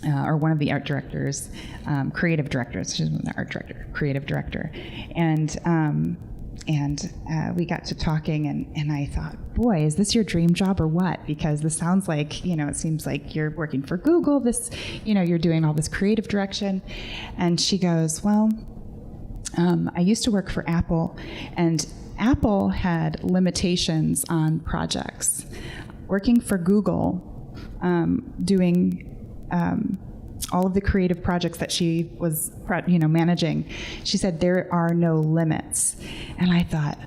or one of the art directors, creative directors. She's the art director, creative director, and we got to talking, and I thought, boy, is this your dream job or what? Because this sounds like, it seems like you're working for Google, you're doing all this creative direction. And she goes, well, I used to work for Apple, and Apple had limitations on projects. Working for Google, doing all of the creative projects that she was, managing, she said there are no limits. And I thought,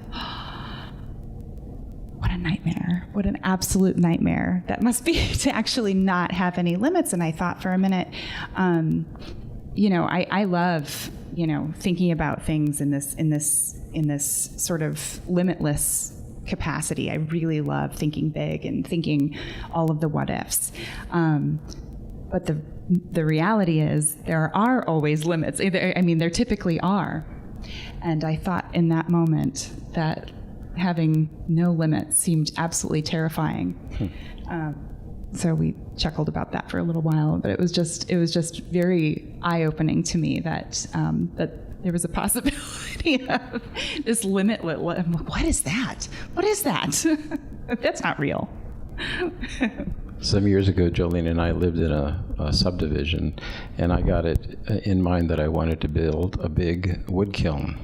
what a nightmare! What an absolute nightmare that must be to actually not have any limits. And I thought for a minute, I love thinking about things in this sort of limitless capacity. I really love thinking big and thinking all of the what ifs. But the reality is there are always limits. There typically are. And I thought in that moment that having no limits seemed absolutely terrifying. So we chuckled about that for a little while, but it was just very eye-opening to me that there was a possibility of this limitless. What is that? What is that? That's not real. Some years ago, Jolene and I lived in a subdivision, and I got it in mind that I wanted to build a big wood kiln,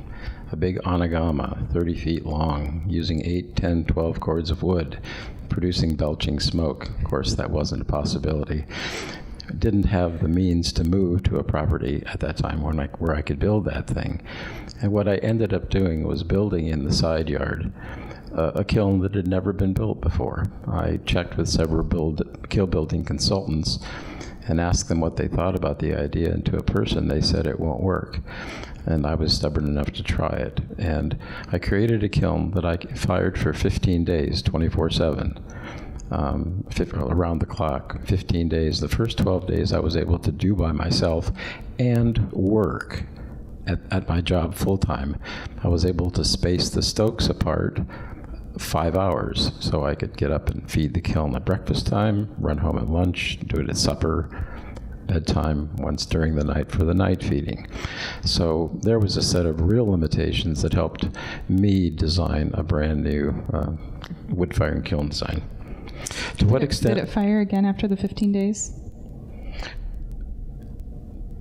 a big onagama, 30 feet long, using 8, 10, 12 cords of wood, producing belching smoke. Of course, that wasn't a possibility. I didn't have the means to move to a property at that time where I could build that thing. And what I ended up doing was building in the side yard a kiln that had never been built before. I checked with several kiln building consultants and asked them what they thought about the idea, and to a person they said it won't work. And I was stubborn enough to try it. And I created a kiln that I fired for 15 days, 24/7, around the clock, 15 days. The first 12 days I was able to do by myself and work at my job full-time. I was able to space the stokes apart 5 hours, so I could get up and feed the kiln at breakfast time, run home at lunch, do it at supper, bedtime, once during the night for the night feeding. So there was a set of real limitations that helped me design a brand new wood-firing kiln design. To what extent... Did it fire again after the 15 days?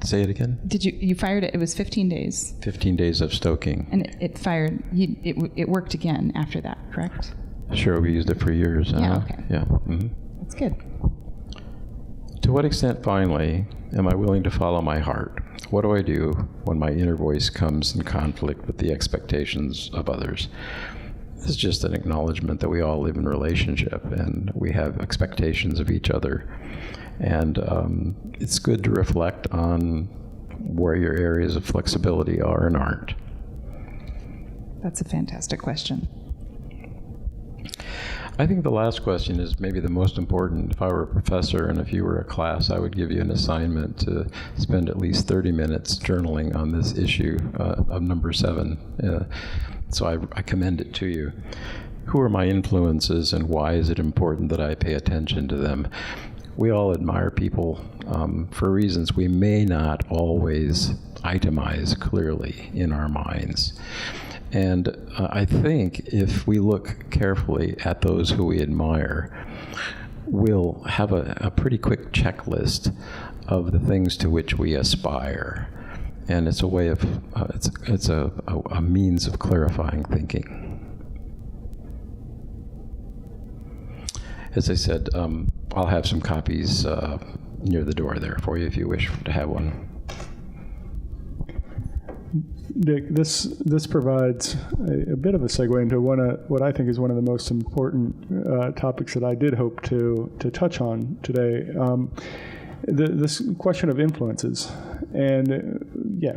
Say it again? Did you fired it? It was 15 days. 15 days of stoking. And it fired. It worked again after that, correct? Sure, we used it for years. Yeah. Okay. Yeah. Mm-hmm. That's good. To what extent, finally, am I willing to follow my heart? What do I do when my inner voice comes in conflict with the expectations of others? This is just an acknowledgement that we all live in relationship and we have expectations of each other. And it's good to reflect on where your areas of flexibility are and aren't. That's a fantastic question. I think the last question is maybe the most important. If I were a professor and if you were a class, I would give you an assignment to spend at least 30 minutes journaling on this issue of number 7. So I commend it to you. Who are my influences and why is it important that I pay attention to them? We all admire people for reasons we may not always itemize clearly in our minds. And I think if we look carefully at those who we admire, we'll have a pretty quick checklist of the things to which we aspire. And it's a way of, it's a means of clarifying thinking. As I said, I'll have some copies near the door there for you if you wish to have one. Dick, this provides a bit of a segue into what I think is one of the most important topics that I did hope to touch on today. This question of influences and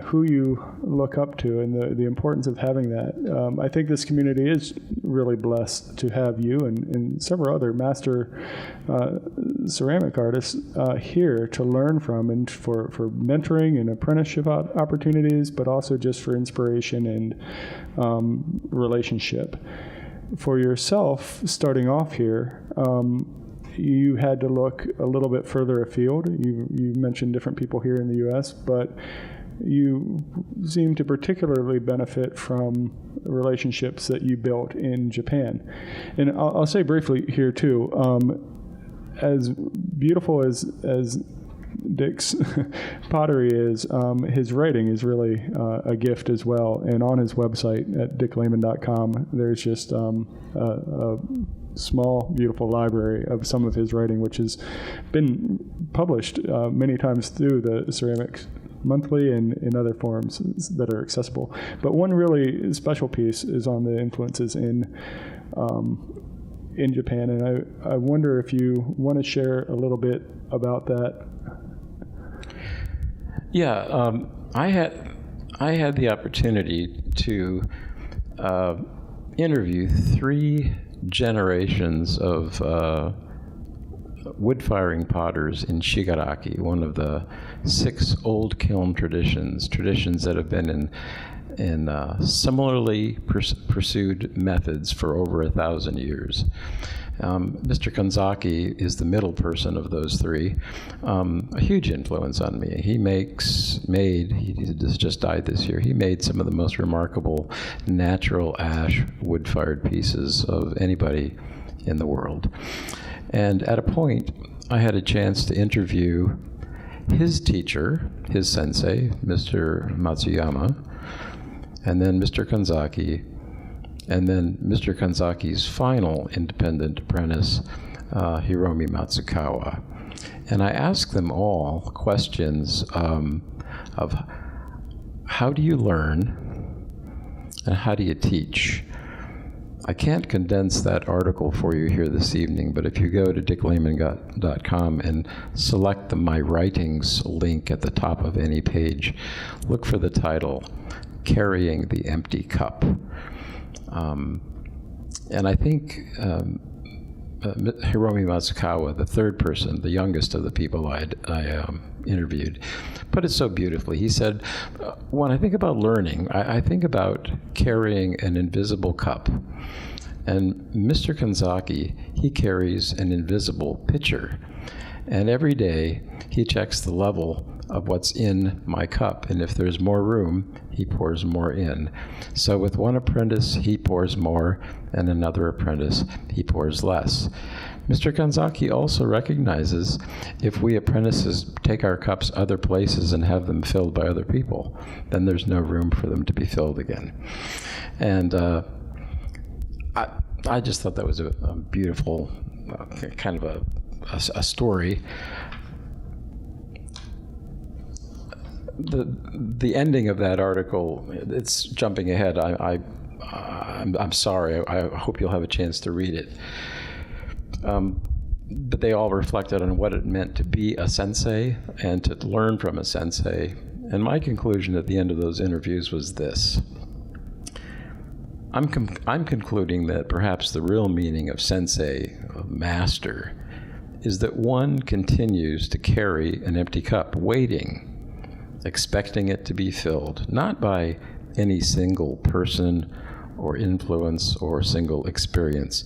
who you look up to and the importance of having that. I think this community is really blessed to have you and several other master ceramic artists here to learn from and for mentoring and apprenticeship opportunities, but also just for inspiration and relationship. For yourself, starting off here, you had to look a little bit further afield. You mentioned different people here in the U.S., but you seem to particularly benefit from relationships that you built in Japan. And I'll say briefly here too, as beautiful as Dick's pottery is, his writing is really a gift as well. And on his website at dicklehman.com, there's just a small, beautiful library of some of his writing, which has been published many times through the Ceramics Monthly and in other forms that are accessible. But one really special piece is on the influences in Japan, and I wonder if you want to share a little bit about that. Yeah, I had the opportunity to interview 3 generations of wood-firing potters in Shigaraki, one of the 6 old kiln traditions that have been in similarly pursued methods for over 1,000 years. Mr. Kanzaki is the middle person of those 3, a huge influence on me. He just died this year, he made some of the most remarkable natural ash wood-fired pieces of anybody in the world. And at a point, I had a chance to interview his teacher, his sensei, Mr. Matsuyama, and then Mr. Kanzaki, and then Mr. Kanzaki's final independent apprentice, Hiromi Matsukawa. And I asked them all questions of how do you learn and how do you teach? I can't condense that article for you here this evening, but if you go to dicklehman.com and select the My Writings link at the top of any page, look for the title, Carrying the Empty Cup. And I think Hiromi Matsukawa, the 3rd person, the youngest of the people I interviewed, put it so beautifully. He said, when I think about learning, I think about carrying an invisible cup. And Mr. Kanzaki, he carries an invisible pitcher. And every day, he checks the level of what's in my cup. And if there's more room, he pours more in. So with one apprentice, he pours more, and another apprentice, he pours less. Mr. Kanzaki also recognizes if we apprentices take our cups other places and have them filled by other people, then there's no room for them to be filled again. And I just thought that was a beautiful kind of a story. The ending of that article, it's jumping ahead. I'm sorry. I hope you'll have a chance to read it. But they all reflected on what it meant to be a sensei and to learn from a sensei. And my conclusion at the end of those interviews was this. I'm concluding that perhaps the real meaning of sensei, of master, is that one continues to carry an empty cup, waiting, expecting it to be filled, not by any single person or influence or single experience,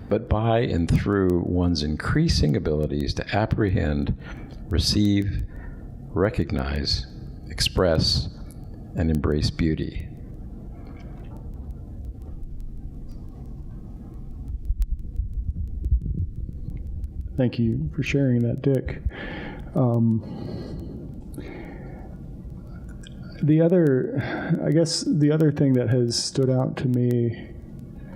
but by and through one's increasing abilities to apprehend, receive, recognize, express, and embrace beauty. Thank you for sharing that, Dick. The other thing that has stood out to me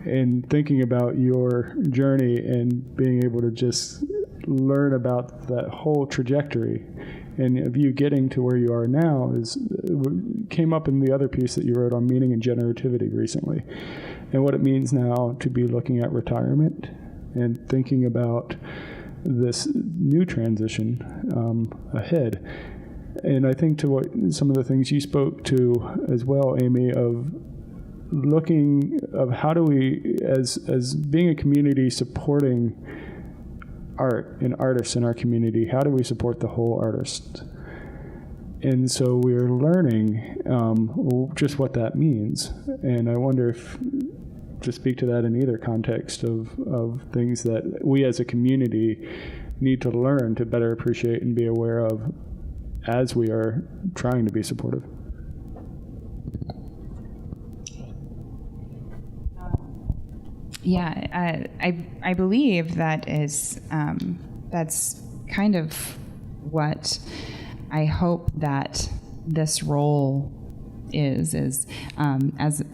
in thinking about your journey and being able to just learn about that whole trajectory and of you getting to where you are now came up in the other piece that you wrote on meaning and generativity recently, and what it means now to be looking at retirement and thinking about this new transition ahead. And I think to what some of the things you spoke to as well, Amy, of looking of how do we, as being a community supporting art and artists in our community, how do we support the whole artist? And so we're learning just what that means. And I wonder if to speak to that in either context of things that we as a community need to learn to better appreciate and be aware of as we are trying to be supportive. Yeah, I believe that is that's kind of what I hope that this role is as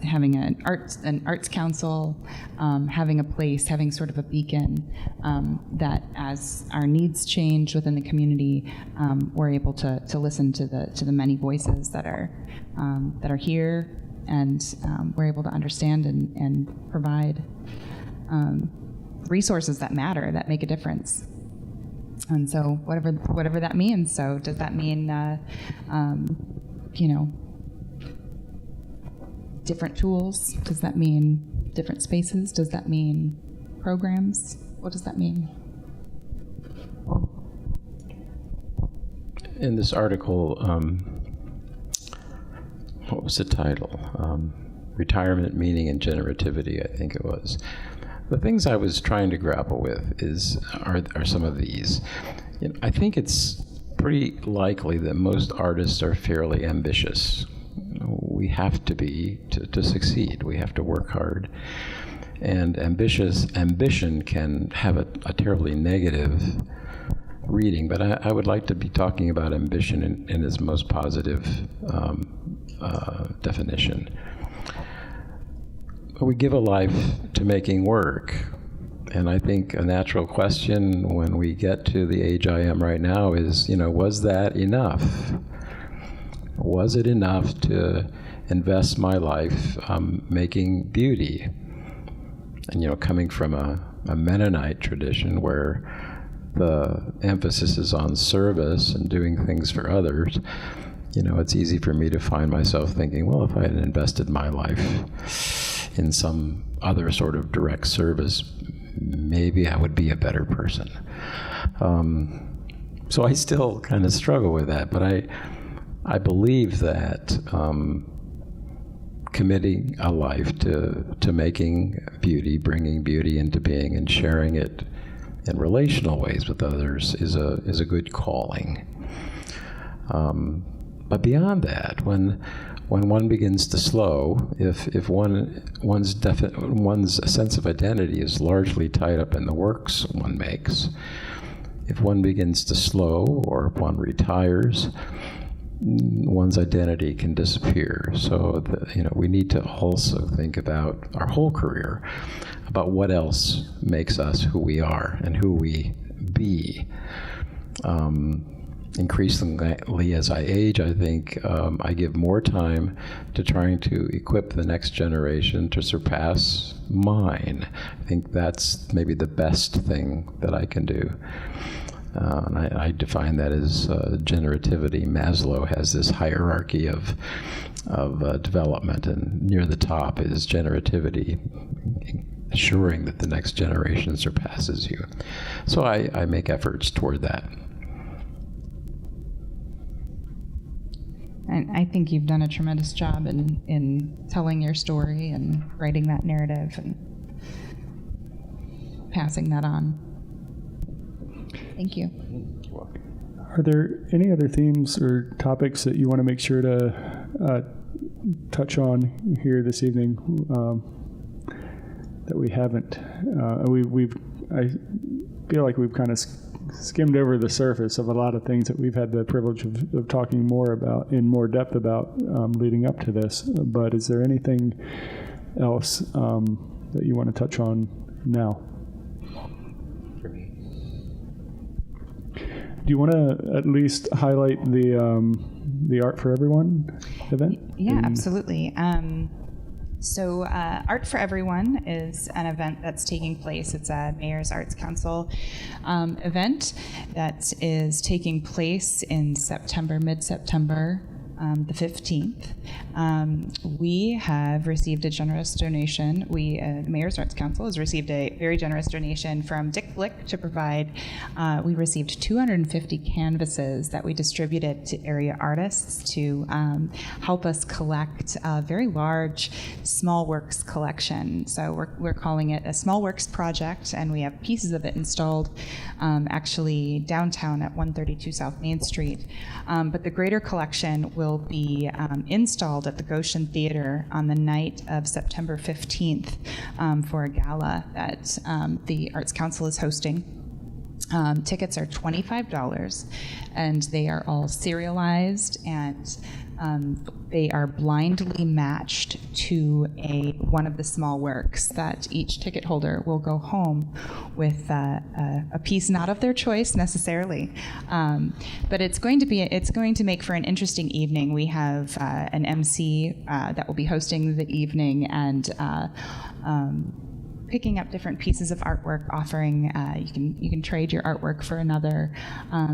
having an arts council, having a place, having sort of a beacon that as our needs change within the community, we're able to listen to the many voices that are here, and we're able to understand and provide resources that matter, that make a difference. And so whatever that means. So does that mean different tools? Does that mean different spaces? Does that mean programs? What does that mean? In this article, what was the title? Retirement, Meaning, and Generativity, I think it was. The things I was trying to grapple with are some of these. I think it's pretty likely that most artists are fairly ambitious. We have to be to succeed. We have to work hard. And ambition can have a terribly negative reading, but I would like to be talking about ambition in its most positive definition. We give a life to making work, and I think a natural question when we get to the age I am right now is, was that enough? Was it enough to invest my life making beauty? And coming from a Mennonite tradition where the emphasis is on service and doing things for others, it's easy for me to find myself thinking, well, if I had invested my life in some other sort of direct service, maybe I would be a better person. So I still kind of struggle with that, but I believe that committing a life to making beauty, bringing beauty into being, and sharing it in relational ways with others is a good calling. But beyond that, when one begins to slow, if one's sense of identity is largely tied up in the works one makes, if one begins to slow, or if one retires, one's identity can disappear. So we need to also think about our whole career, about what else makes us who we are and who we be. Increasingly as I age, I think I give more time to trying to equip the next generation to surpass mine. I think that's maybe the best thing that I can do. And I define that as generativity. Maslow has this hierarchy of development, and near the top is generativity, assuring that the next generation surpasses you. So I make efforts toward that. And I think you've done a tremendous job in telling your story and writing that narrative and passing that on. Thank you. Are there any other themes or topics that you want to make sure to touch on here this evening that we haven't? I feel like we've kind of skimmed over the surface of a lot of things that we've had the privilege of talking more about in more depth about leading up to this. But is there anything else that you want to touch on now? For me. Do you want to at least highlight the Art for Everyone event? Yeah, absolutely. So Art for Everyone is an event that's taking place. It's a Mayor's Arts Council event that is taking place in September, mid-September, the 15th. We have received a generous donation. The Mayor's Arts Council has received a very generous donation from Dick Blick to provide. We received 250 canvases that we distributed to area artists to help us collect a very large small works collection. So we're calling it a small works project, and we have pieces of it installed actually downtown at 132 South Main Street. But the greater collection will be installed at the Goshen Theater on the night of September 15th for a gala that the Arts Council is hosting. Tickets are $25, and they are all serialized, and they are blindly matched to one of the small works that each ticket holder will go home with a piece not of their choice necessarily, but it's going to make for an interesting evening. We have an MC that will be hosting the evening and picking up different pieces of artwork, offering you can trade your artwork for another,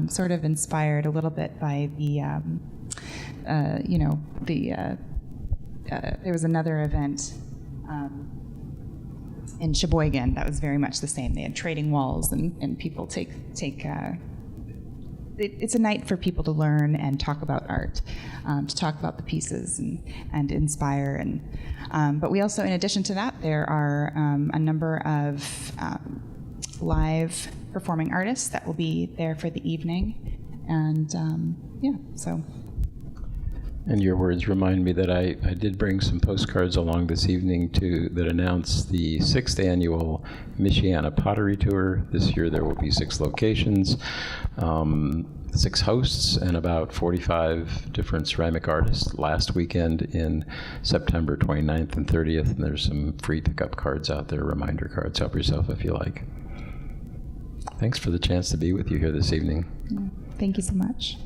sort of inspired a little bit by the there was another event in Sheboygan that was very much the same. They had trading walls, and people take it's a night for people to learn and talk about art, to talk about the pieces and inspire. But we also, in addition to that, there are a number of live performing artists that will be there for the evening. And so. And your words remind me that I did bring some postcards along this evening that announce the 6th annual Michiana Pottery Tour. This year there will be 6 locations, 6 hosts, and about 45 different ceramic artists last weekend in September 29th and 30th. And there's some free pickup cards out there, reminder cards. Help yourself if you like. Thanks for the chance to be with you here this evening. Thank you so much.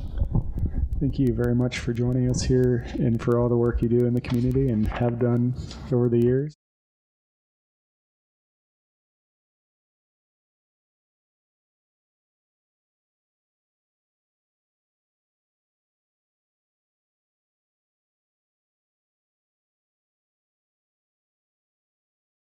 Thank you very much for joining us here and for all the work you do in the community and have done over the years.